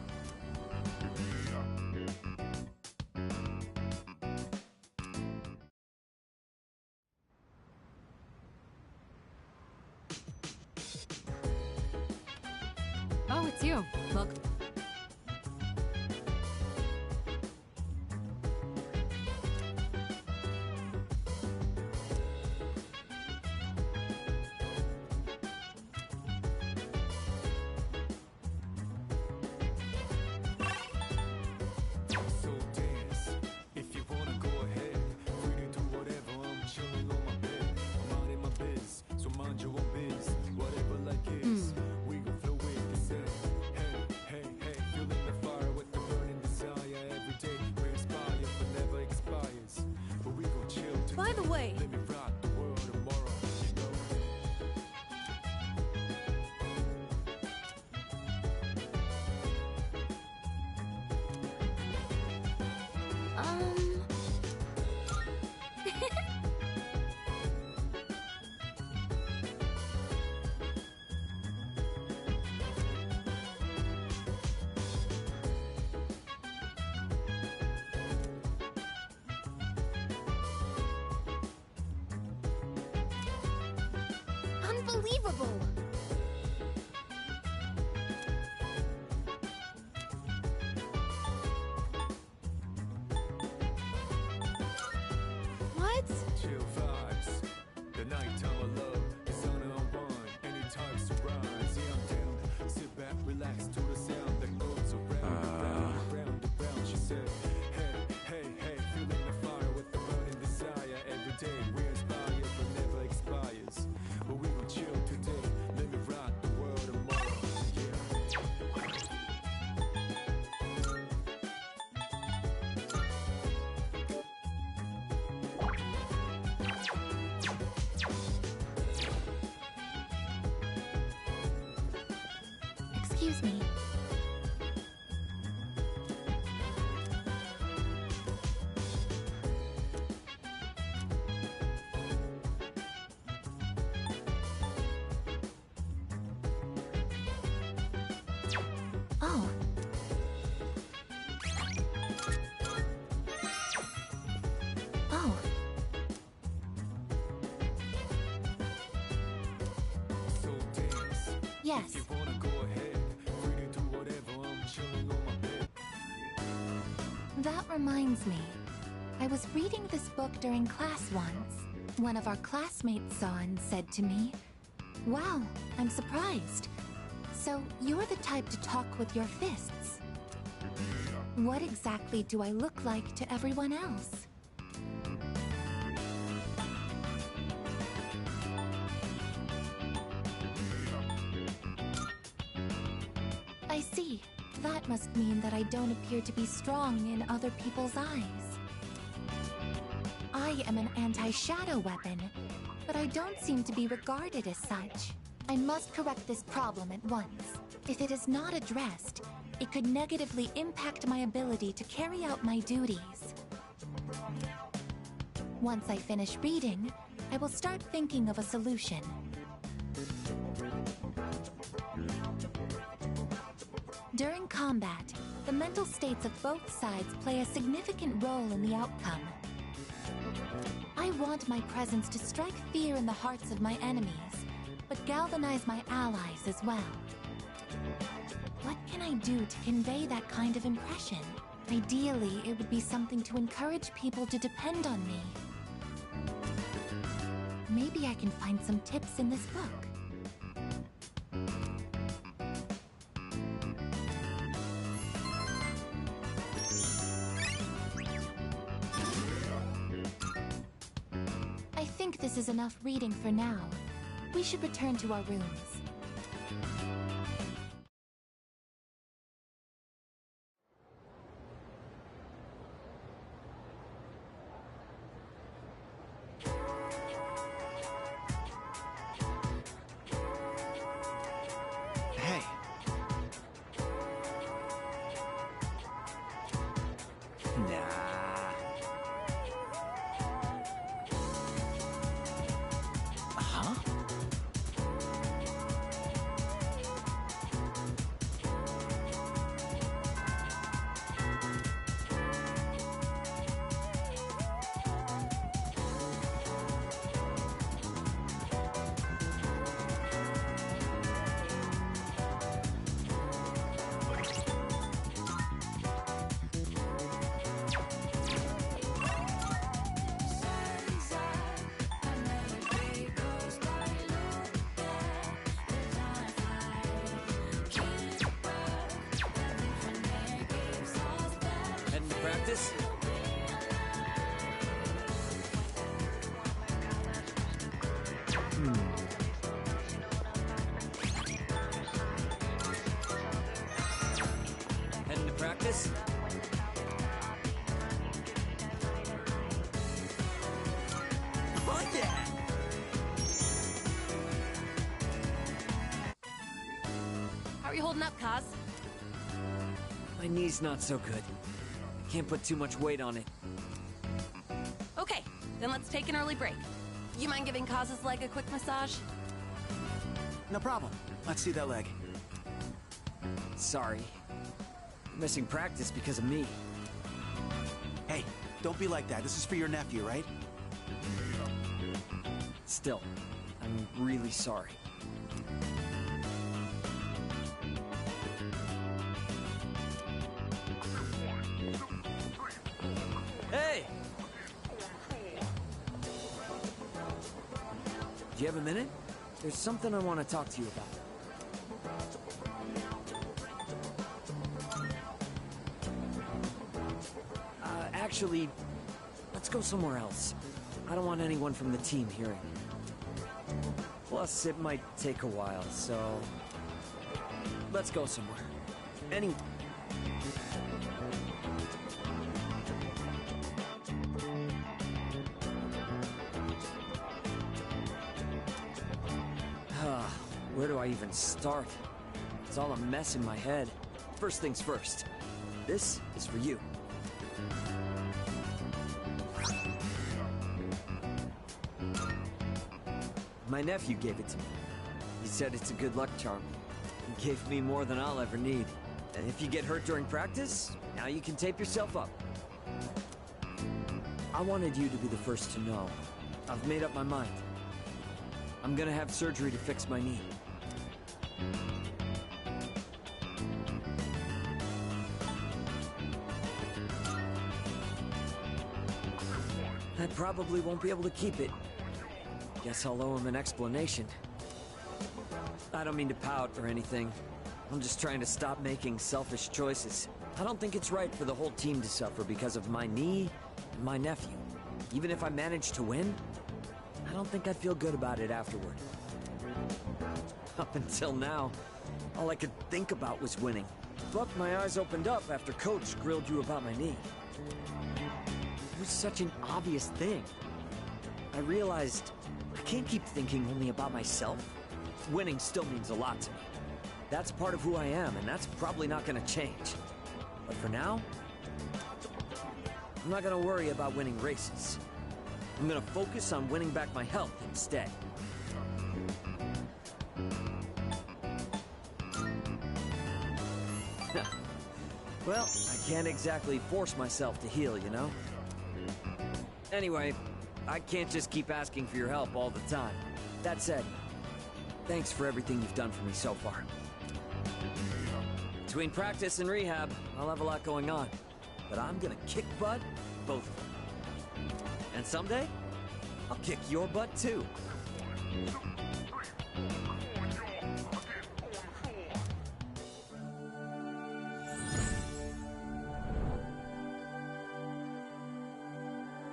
Oh, it's you. Look. So the way. Let me rock the world tomorrow, you know. Unbelievable! What? Chill vibes. The nighttime of love is on and on. Anytime surprise. Yeah, I'm down. Sit back, relax to the sound that goes around and round. She said, hey, hey, hey, feeling the fire with the burning desire. Every day we inspire, but never expires. But we will chill today. Let me rock the world tomorrow. Yeah. Excuse me. Oh. Oh. So dance. Yes. If you wanna go ahead, free to do whatever. I'm chilling on my bed. That reminds me. I was reading this book during class once. One of our classmates saw and said to me, "Wow, I'm surprised. So you're the type to talk with your fists. What exactly do I look like to everyone else?" I see. That must mean that I don't appear to be strong in other people's eyes. I am an anti-shadow weapon, but I don't seem to be regarded as such. I must correct this problem at once. If it is not addressed, it could negatively impact my ability to carry out my duties. Once I finish reading, I will start thinking of a solution. During combat, the mental states of both sides play a significant role in the outcome. I want my presence to strike fear in the hearts of my enemies, but galvanize my allies as well. What can I do to convey that kind of impression? Ideally, it would be something to encourage people to depend on me. Maybe I can find some tips in this book. I think this is enough reading for now. We should return to our rooms. Hey. Nah. Huh? Heading to practice? Heading to practice? Kaz? My knee's not so good. Can't put too much weight on it. Okay, then let's take an early break. You mind giving Kaz's leg a quick massage? No problem. Let's see that leg. Sorry. You're missing practice because of me. Hey, don't be like that. This is for your nephew, right? Still, I'm really sorry. Hey! Do you have a minute? There's something I want to talk to you about. Actually, let's go somewhere else. I don't want anyone from the team hearing. Plus, it might take a while, so... let's go somewhere. Anyway... Where do I even start? It's all a mess in my head. First things first. This is for you. My nephew gave it to me. He said it's a good luck charm. He gave me more than I'll ever need. And if you get hurt during practice, now you can tape yourself up. I wanted you to be the first to know. I've made up my mind. I'm gonna have surgery to fix my knee. I probably won't be able to keep it. Guess I'll owe him an explanation. I don't mean to pout or anything. I'm just trying to stop making selfish choices. I don't think it's right for the whole team to suffer because of my knee and my nephew. Even if I manage to win, I don't think I'd feel good about it afterward. Up until now, all I could think about was winning. But my eyes opened up after Coach grilled you about my knee. It was such an obvious thing. I realized I can't keep thinking only about myself. Winning still means a lot to me. That's part of who I am, and that's probably not gonna change. But for now, I'm not gonna worry about winning races. I'm gonna focus on winning back my health instead. Well, I can't exactly force myself to heal, you know? Anyway, I can't just keep asking for your help all the time. That said, thanks for everything you've done for me so far. Between practice and rehab, I'll have a lot going on. But I'm gonna kick butt, both of them. And someday, I'll kick your butt too.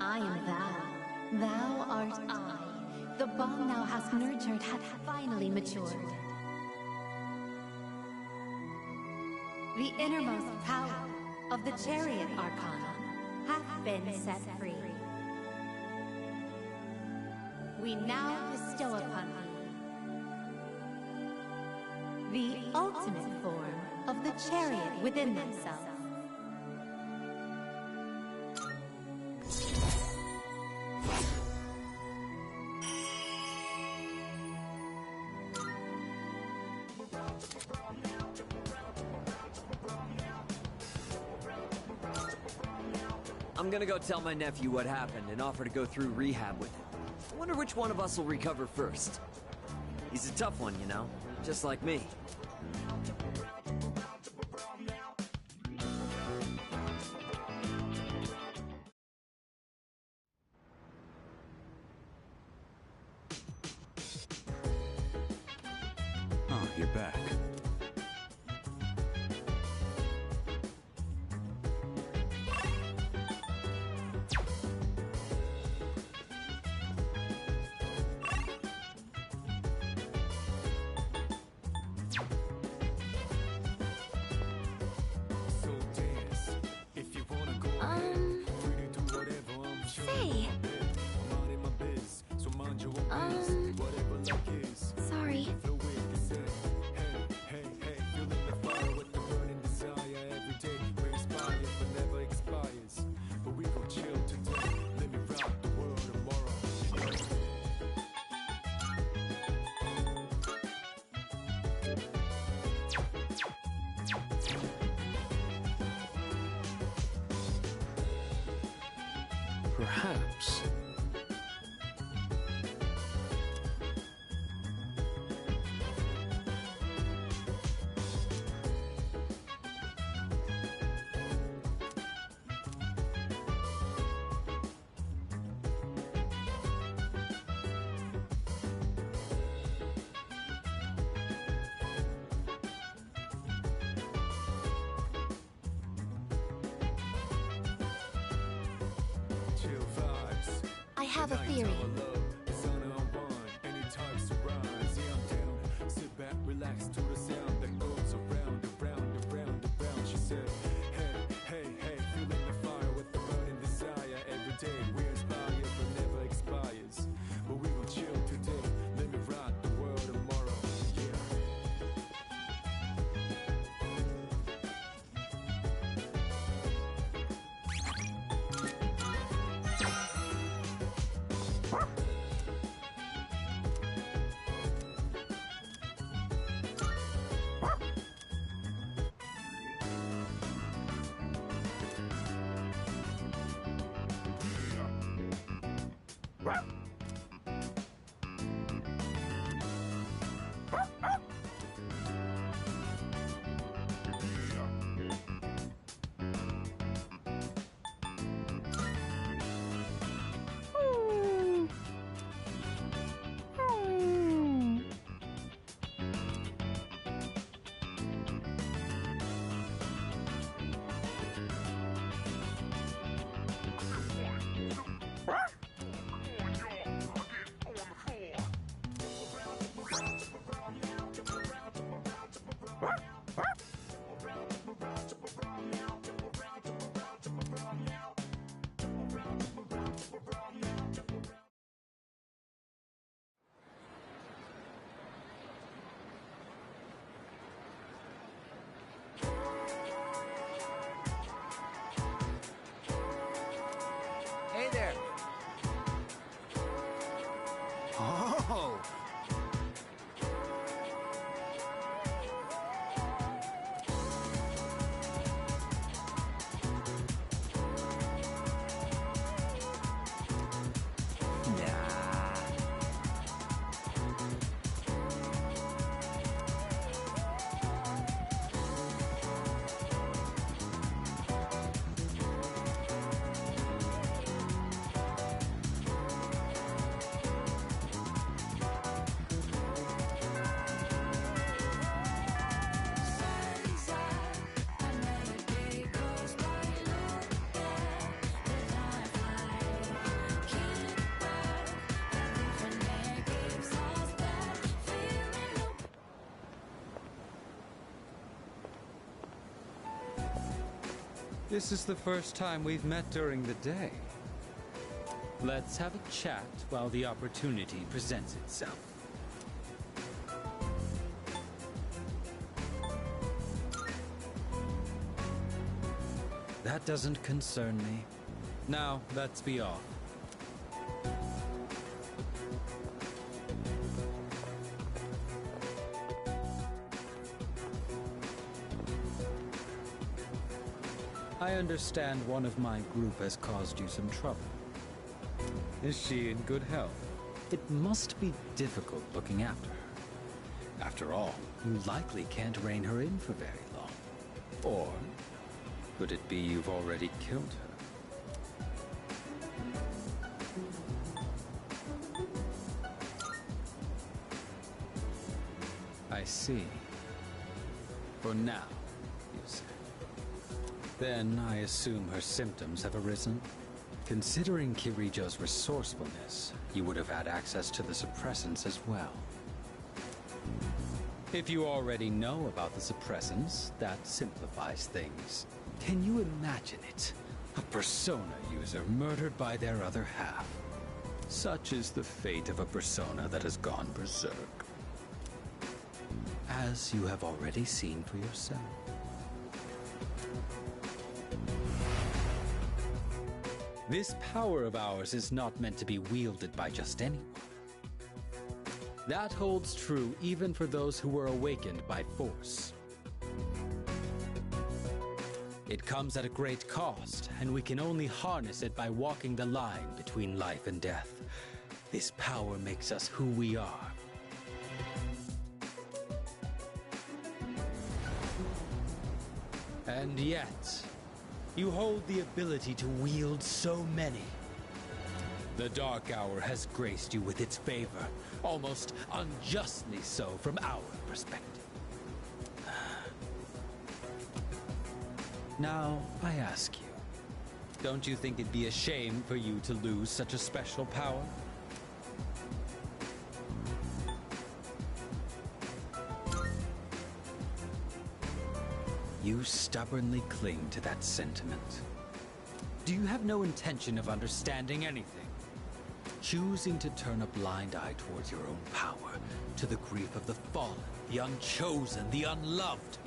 I am thou. Thou art I. The bond thou hast nurtured hath finally matured. The innermost power of the Chariot Arcana hath been set free. We now bestow upon thee the ultimate form of the Chariot within themselves. I'm gonna go tell my nephew what happened and offer to go through rehab with him. I wonder which one of us will recover first. He's a tough one, you know, just like me. Oh, you're back. Say. Sorry. perhaps. I have a theory. Sit back, relax to the sound that goes around, around, around, around. She said, hey, hey, hey, feeling the fire with the burning desire. Every day we inspire, but never expires. But we will chill today. Let me rock the world tomorrow. Yeah. Hey there. Oh. This is the first time we've met during the day. Let's have a chat while the opportunity presents itself. That doesn't concern me. Now, let's be off. I understand one of my group has caused you some trouble. Is she in good health? It must be difficult looking after her. After all, you likely can't rein her in for very long. Or could it be you've already killed her? I see. For now, you say. Then I assume her symptoms have arisen? Considering Kirijo's resourcefulness, you would have had access to the suppressants as well. If you already know about the suppressants, that simplifies things. Can you imagine it? A Persona user murdered by their other half. Such is the fate of a Persona that has gone berserk. As you have already seen for yourself. This power of ours is not meant to be wielded by just anyone. That holds true even for those who were awakened by force. It comes at a great cost, and we can only harness it by walking the line between life and death. This power makes us who we are. And yet, you hold the ability to wield so many. The Dark Hour has graced you with its favor, almost unjustly so from our perspective. Now, I ask you, don't you think it'd be a shame for you to lose such a special power? You stubbornly cling to that sentiment. Do you have no intention of understanding anything? Choosing to turn a blind eye towards your own power, to the grief of the fallen, the unchosen, the unloved.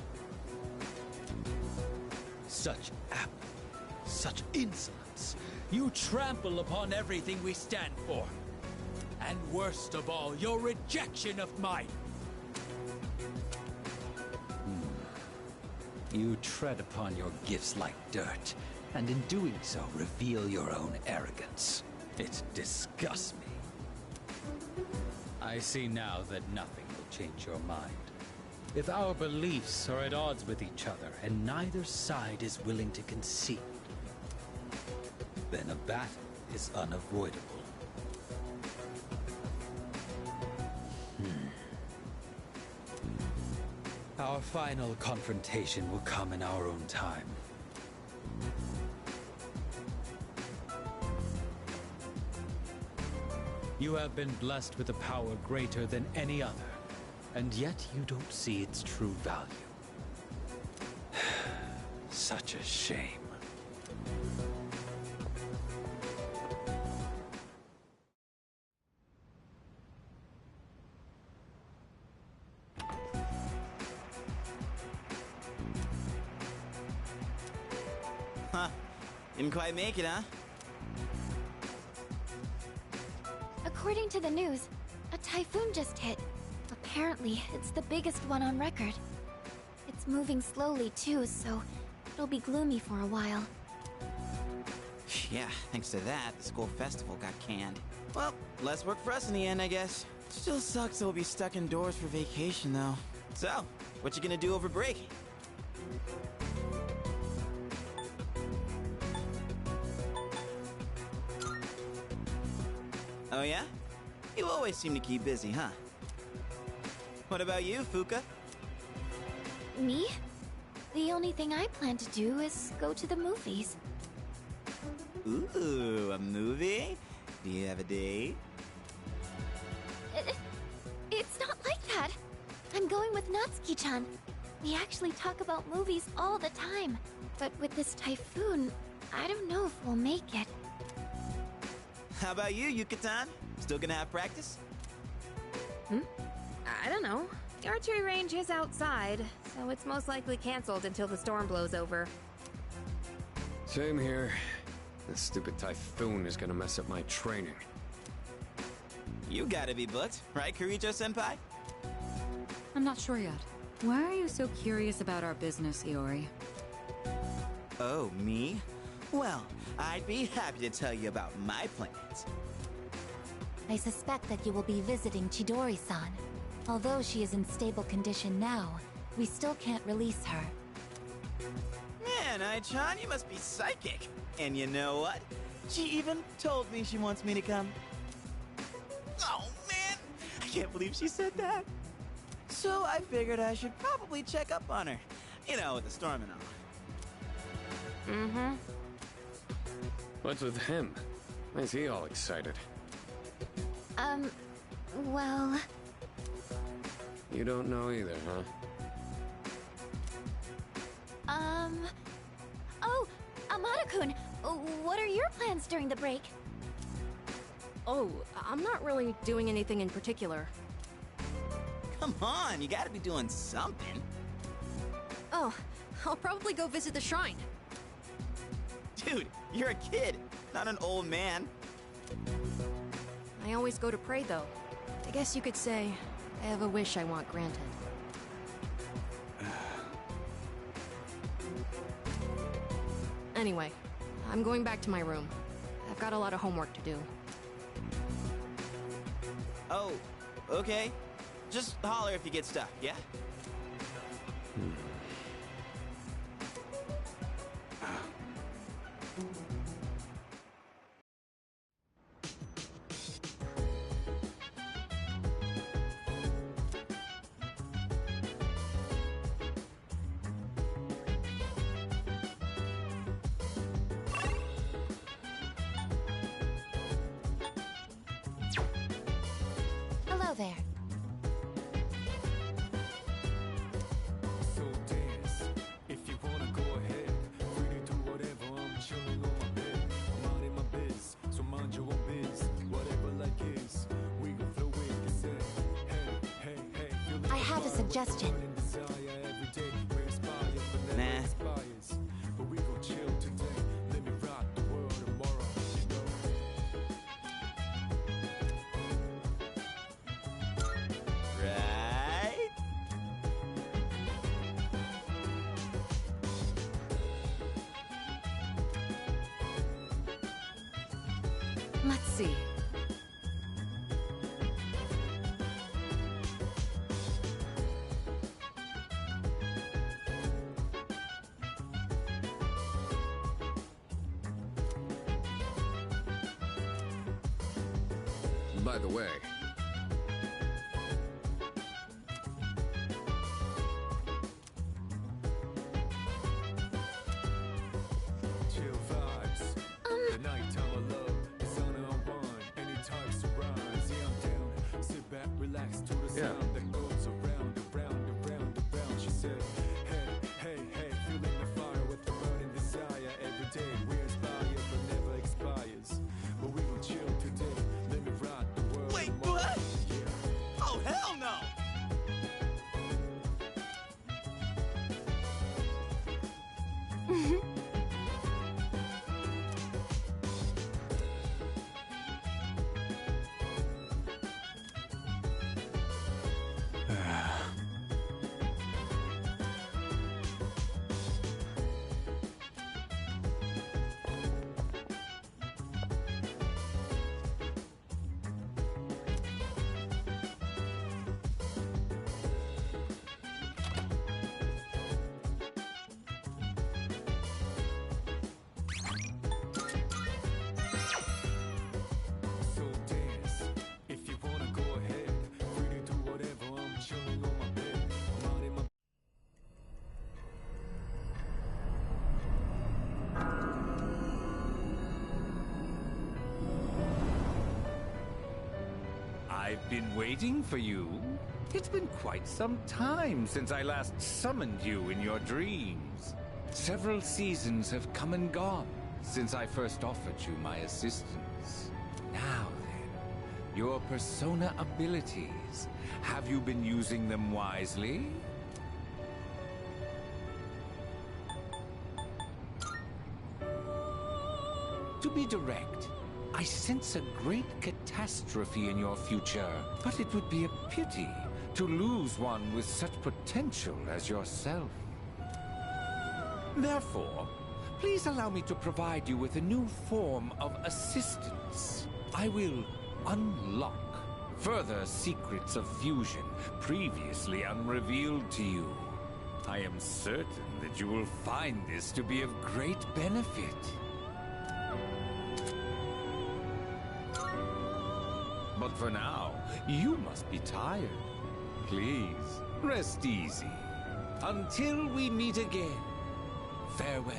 Such apathy, such insolence. You trample upon everything we stand for. And worst of all, your rejection of mine. You tread upon your gifts like dirt, and in doing so, reveal your own arrogance. It disgusts me. I see now that nothing will change your mind. If our beliefs are at odds with each other, and neither side is willing to concede, then a battle is unavoidable. Our final confrontation will come in our own time. You have been blessed with a power greater than any other, and yet you don't see its true value. Such a shame. Huh. Didn't quite make it, huh? According to the news, a typhoon just hit. Apparently, it's the biggest one on record. It's moving slowly too, so it'll be gloomy for a while. Yeah, thanks to that, the school festival got canned. Well, less work for us in the end, I guess. Still sucks that we'll be stuck indoors for vacation, though. So, what you gonna do over break? Oh yeah? You always seem to keep busy, huh? What about you, Fuka? Me? The only thing I plan to do is go to the movies. Ooh, a movie? Do you have a date? It's not like that. I'm going with Natsuki-chan. We actually talk about movies all the time. But with this typhoon, I don't know if we'll make it. How about you, Yuka-tan? Still gonna have practice? I don't know. The archery range is outside, so it's most likely canceled until the storm blows over. Same here. This stupid typhoon is gonna mess up my training. You gotta be booked, right, Kirijo-senpai? I'm not sure yet. Why are you so curious about our business, Iori? Oh, me? Well, I'd be happy to tell you about my plans. I suspect that you will be visiting Chidori-san. Although she is in stable condition now, we still can't release her. Man, Ai-chan, you must be psychic. And you know what? She even told me she wants me to come. Oh, man! I can't believe she said that. So I figured I should probably check up on her. You know, with the storm and all. Mm-hmm. What's with him? Why is he all excited? Well... You don't know either, huh? Oh, Amada-kun, what are your plans during the break? Oh, I'm not really doing anything in particular. Come on, you gotta be doing something. Oh, I'll probably go visit the shrine. Dude, you're a kid, not an old man. I always go to pray, though. I guess you could say I have a wish I want granted. Anyway, I'm going back to my room. I've got a lot of homework to do. Oh, okay. Just holler if you get stuck, yeah? Hello there. So dance, if you wanna go ahead. Free to do whatever, I'm chilling on my bed. I'm minding my biz, so mind your own biz. Whatever like is, we gon' flow with this. Hey, hey, hey, feeling I have a suggestion. burning desire every day. We inspire, but never Nah. expires. But we gon' chill today. Let me rock the world tomorrow, you know. Right? Let's see. By the way, Chill vibes. The nighttime of love is on unwind. Any types of rhymes, yeah, I'm down. Sit back, relax to the Yeah. sound that goes around, around, around, around. She said, hey, hey, hey, feeling the fire with the burning desire. Every day we inspire, but never expires. But we gon' chill today. Let me rock the world. Wait, tomorrow. what? Yeah. Oh, hell no! So dance, if you wanna go ahead. Free to do whatever, I'm chilling on my bed. I'm minding my I've been waiting for you. It's been quite some time since I last summoned you in your dreams. Several seasons have come and gone since I first offered you my assistance. Now then, your persona abilities. Have you been using them wisely? To be direct, I sense a great catastrophe in your future, but it would be a pity to lose one with such potential as yourself. Therefore, please allow me to provide you with a new form of assistance. I will unlock further secrets of fusion previously unrevealed to you. I am certain that you will find this to be of great benefit. But for now, you must be tired. Please, rest easy. Until we meet again, farewell.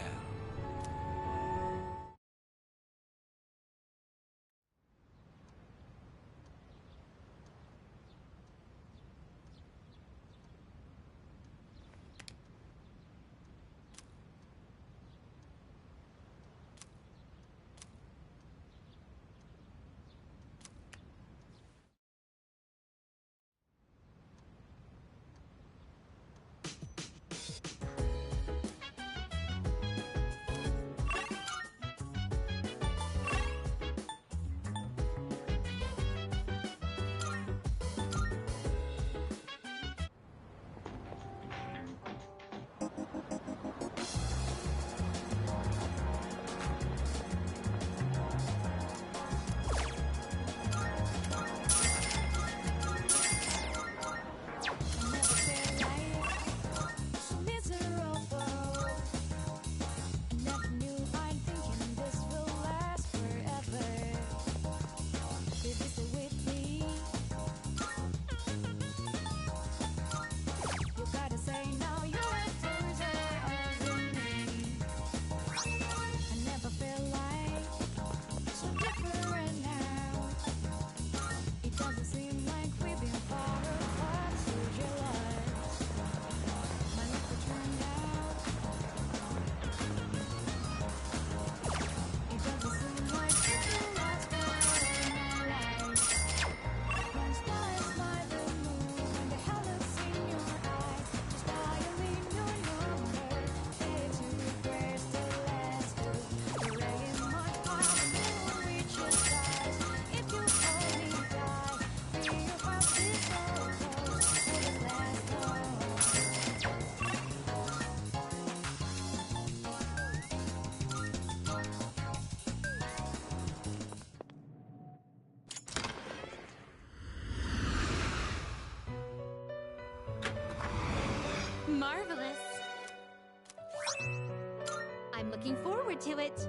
looking forward to it.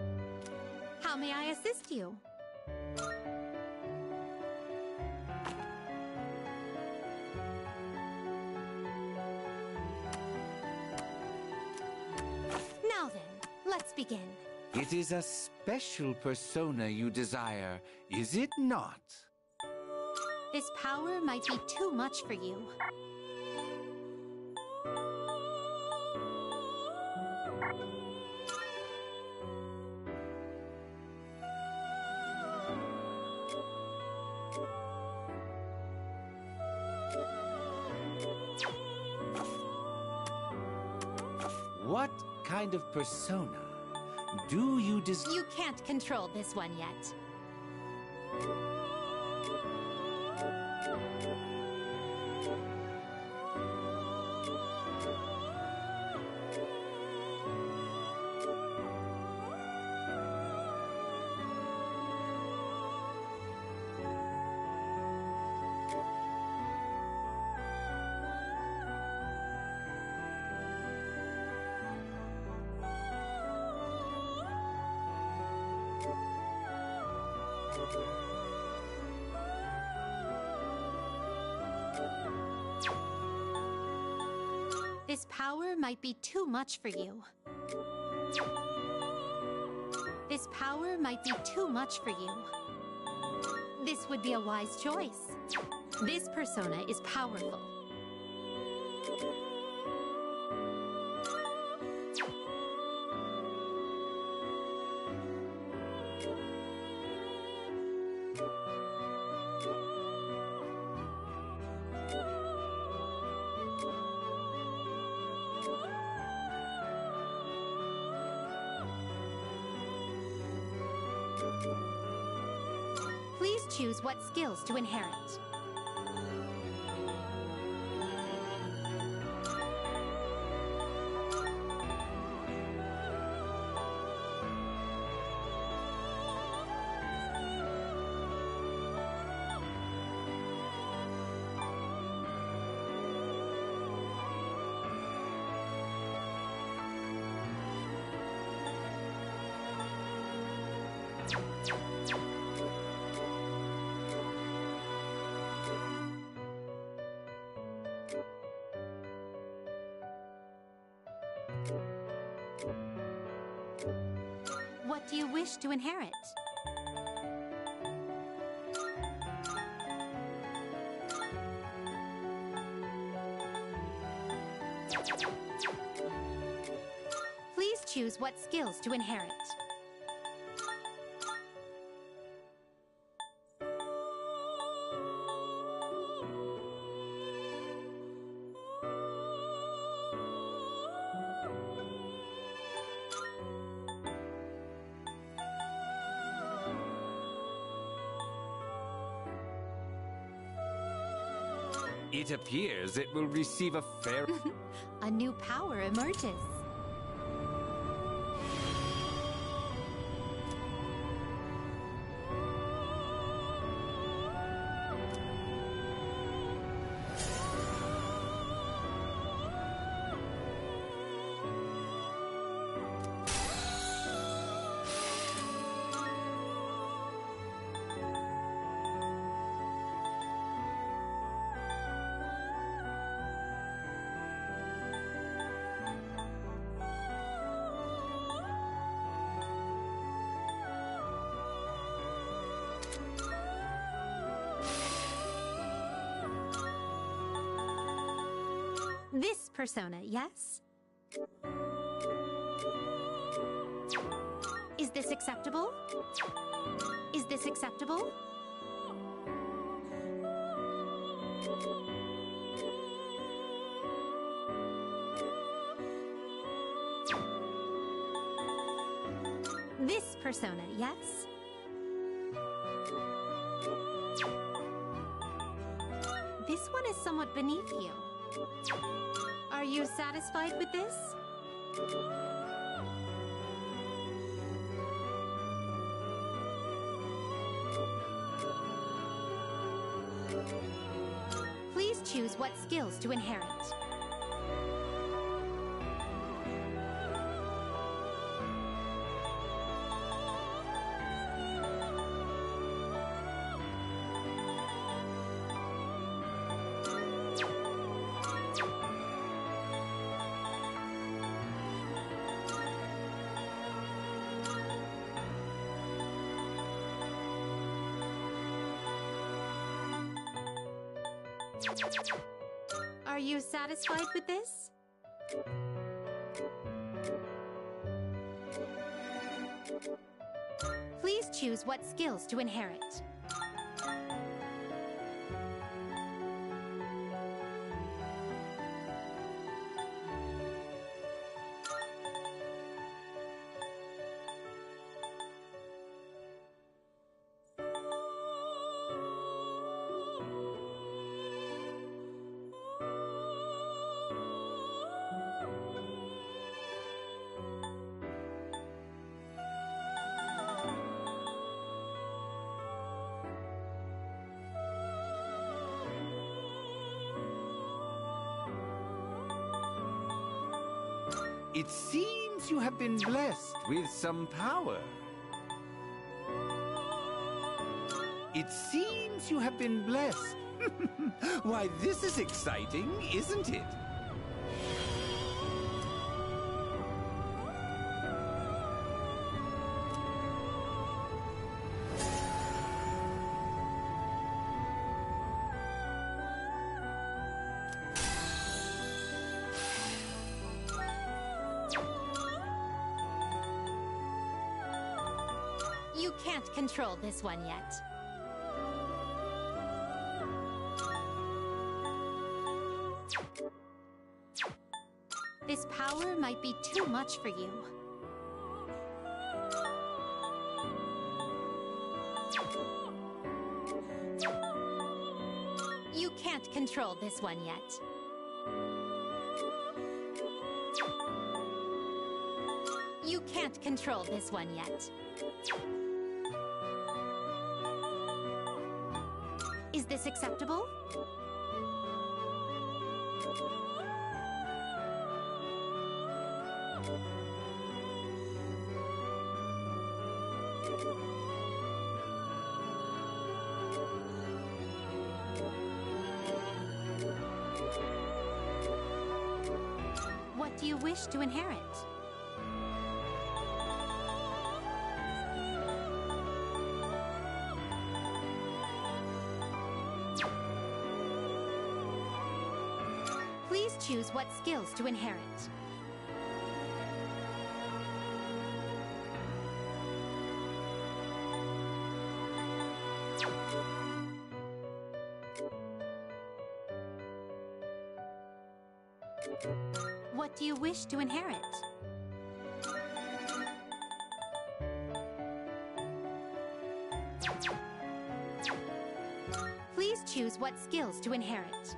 How may I assist you? Now then, let's begin. It is a special persona you desire, is it not? This power might be too much for you. What kind of persona do you desire? You can't control this one yet. This power might be too much for you. This power might be too much for you. This would be a wise choice. This persona is powerful. Please choose what skills to inherit. What do you wish to inherit? Please choose what skills to inherit. It appears it will receive a fair... A new power emerges. This persona, yes? Is this acceptable? Is this acceptable? This persona, yes? This one is somewhat beneath you. Are you satisfied with this? Please choose what skills to inherit. Are you satisfied with this? Please choose what skills to inherit. It seems you have been blessed with some power. It seems you have been blessed. Why, this is exciting, isn't it? You can't control this one yet. This power might be too much for you. You can't control this one yet. You can't control this one yet. Is this acceptable? What do you wish to inherit? Please choose what skills to inherit. What do you wish to inherit? Please choose what skills to inherit.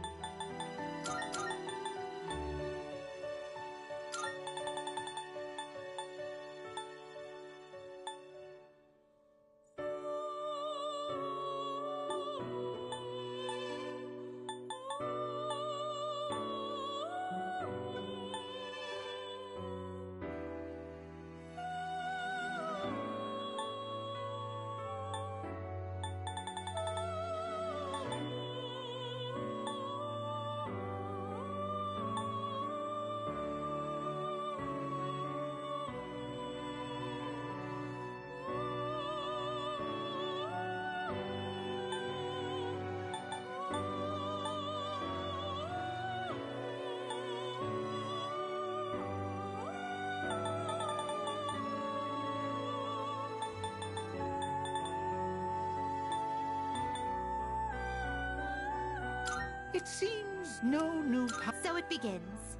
It seems no new power. So it begins.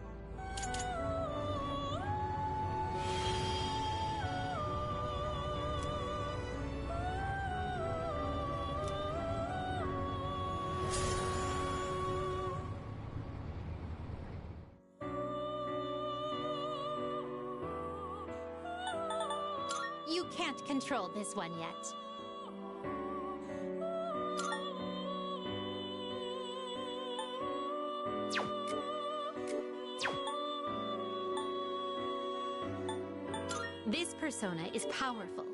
You can't control this one yet. This persona is powerful.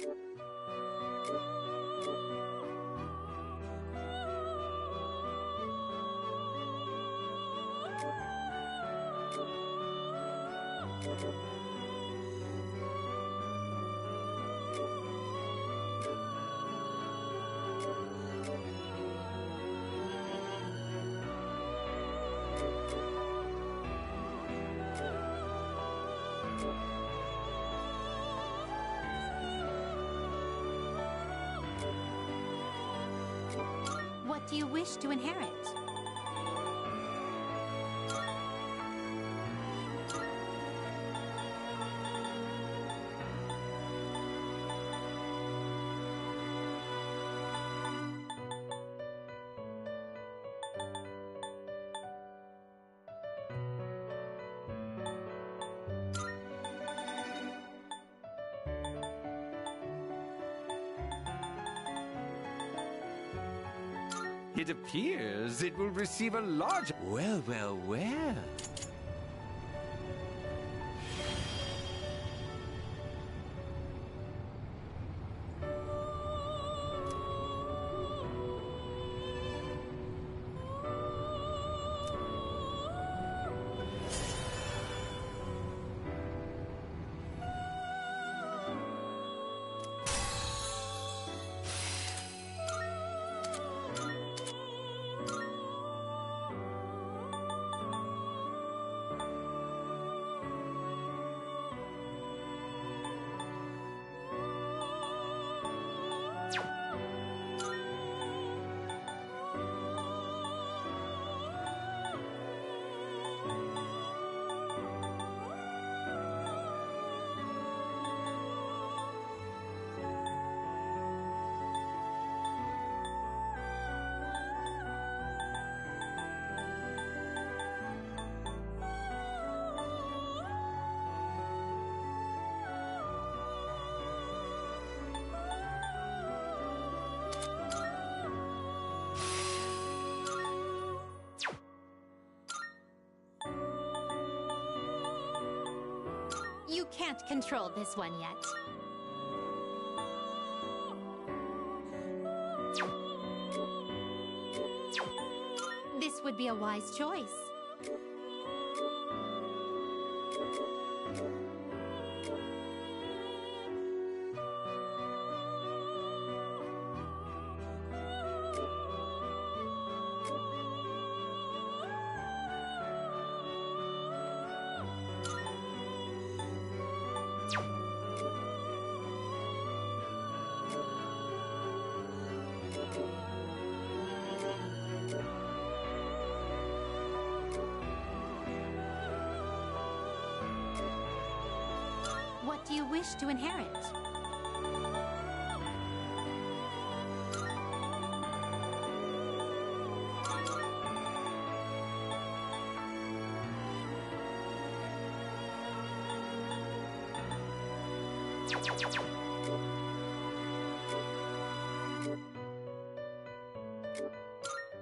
What do you wish to inherit? It appears it will receive a large... Well, well, well. You can't control this one yet. This would be a wise choice. What do you wish to inherit?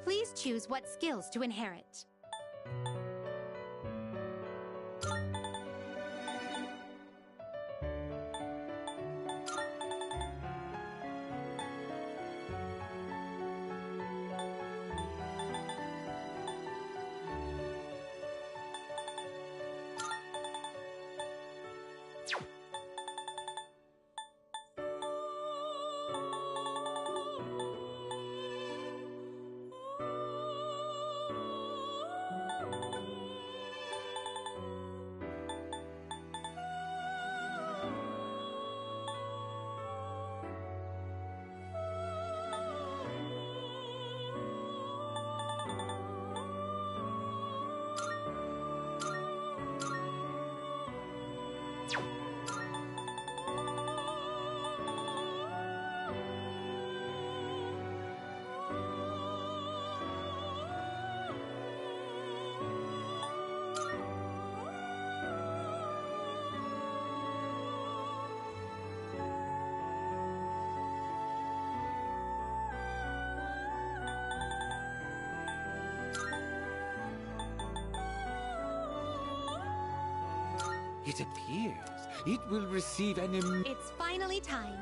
Please choose what skills to inherit. It appears it will receive an It's finally time.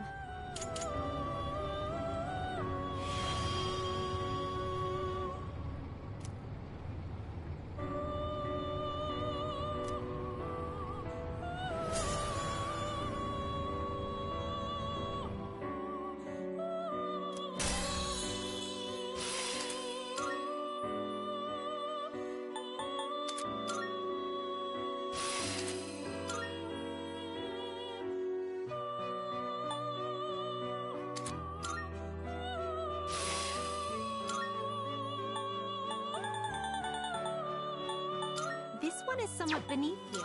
one is somewhat beneath you.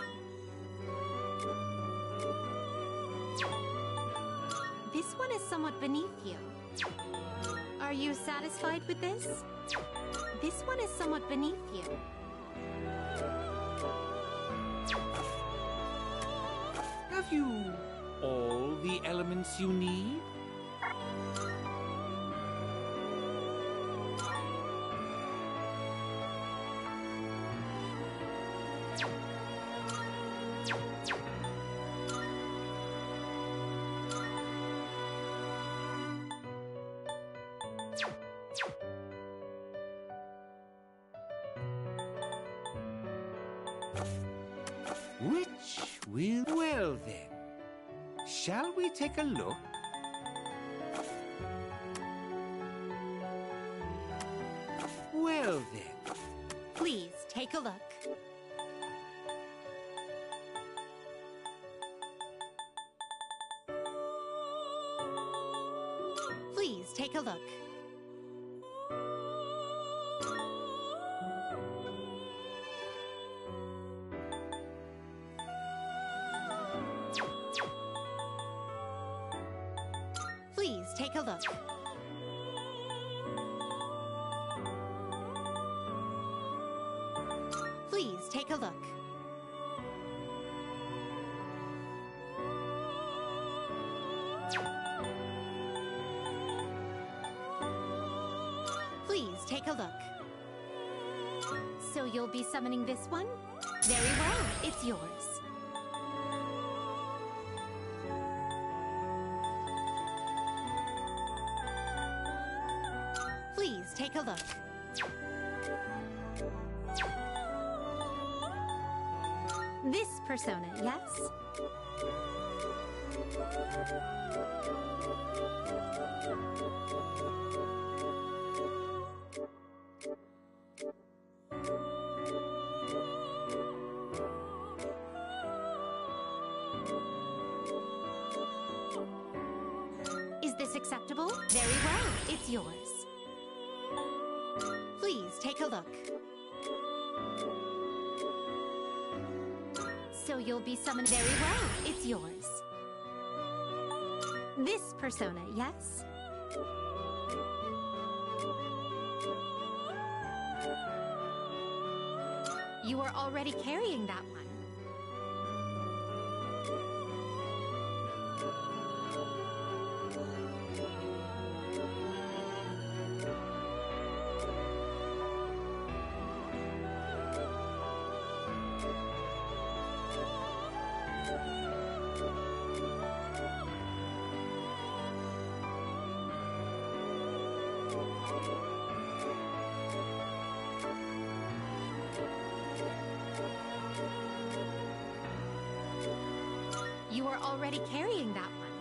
This one is somewhat beneath you. Are you satisfied with this? This one is somewhat beneath you. Have you all the elements you need? Which will... Well then, shall we take a look? Well then. Please take a look. Please take a look. Please take a look. Please take a look. Please take a look. So you'll be summoning this one? Very well, it's yours. Please take a look. This persona, yes? Is this acceptable? Very well, it's yours. Please take a look. So you'll be summoned. Very well, it's yours. This persona, yes? You are already carrying that one. You are already carrying that one.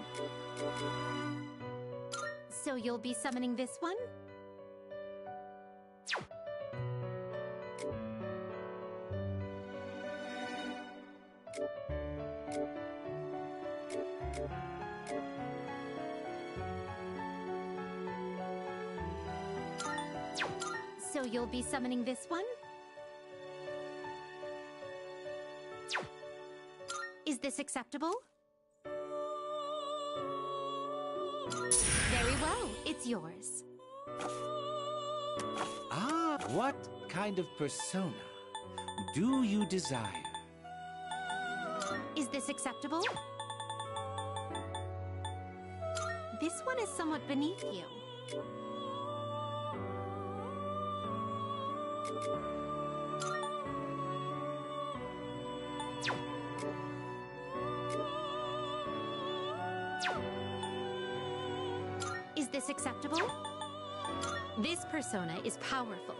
So you'll be summoning this one? So you'll be summoning this one? Is this acceptable? Very well, it's yours. Ah, what kind of persona do you desire? Is this acceptable? This one is somewhat beneath you. Is this acceptable? This persona is powerful.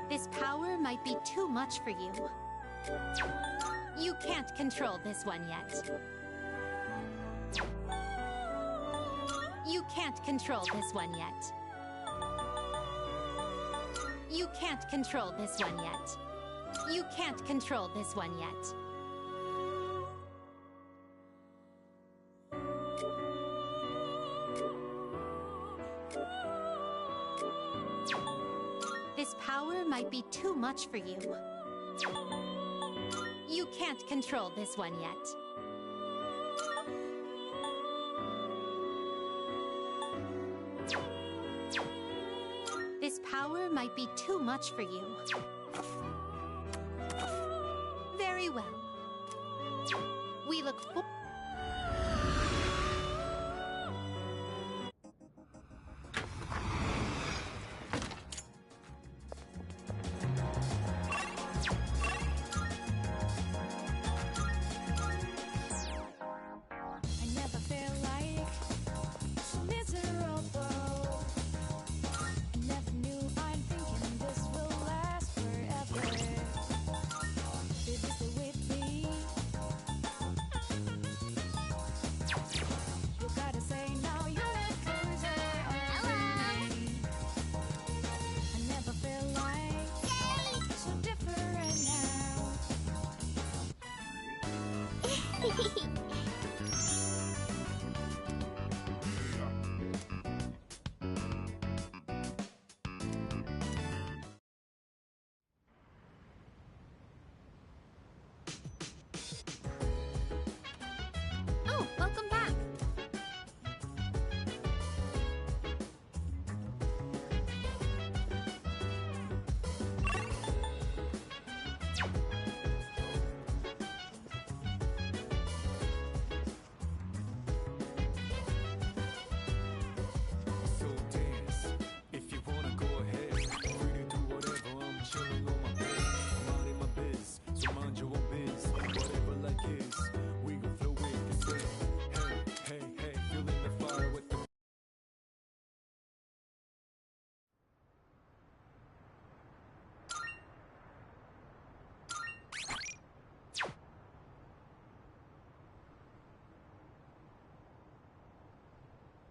This power might be too much for you. You can't control this one yet. You can't control this one yet. You can't control this one yet. You can't control this one yet. might be too much for you. You can't control this one yet. This power might be too much for you. Very well. We look forward. Hehehe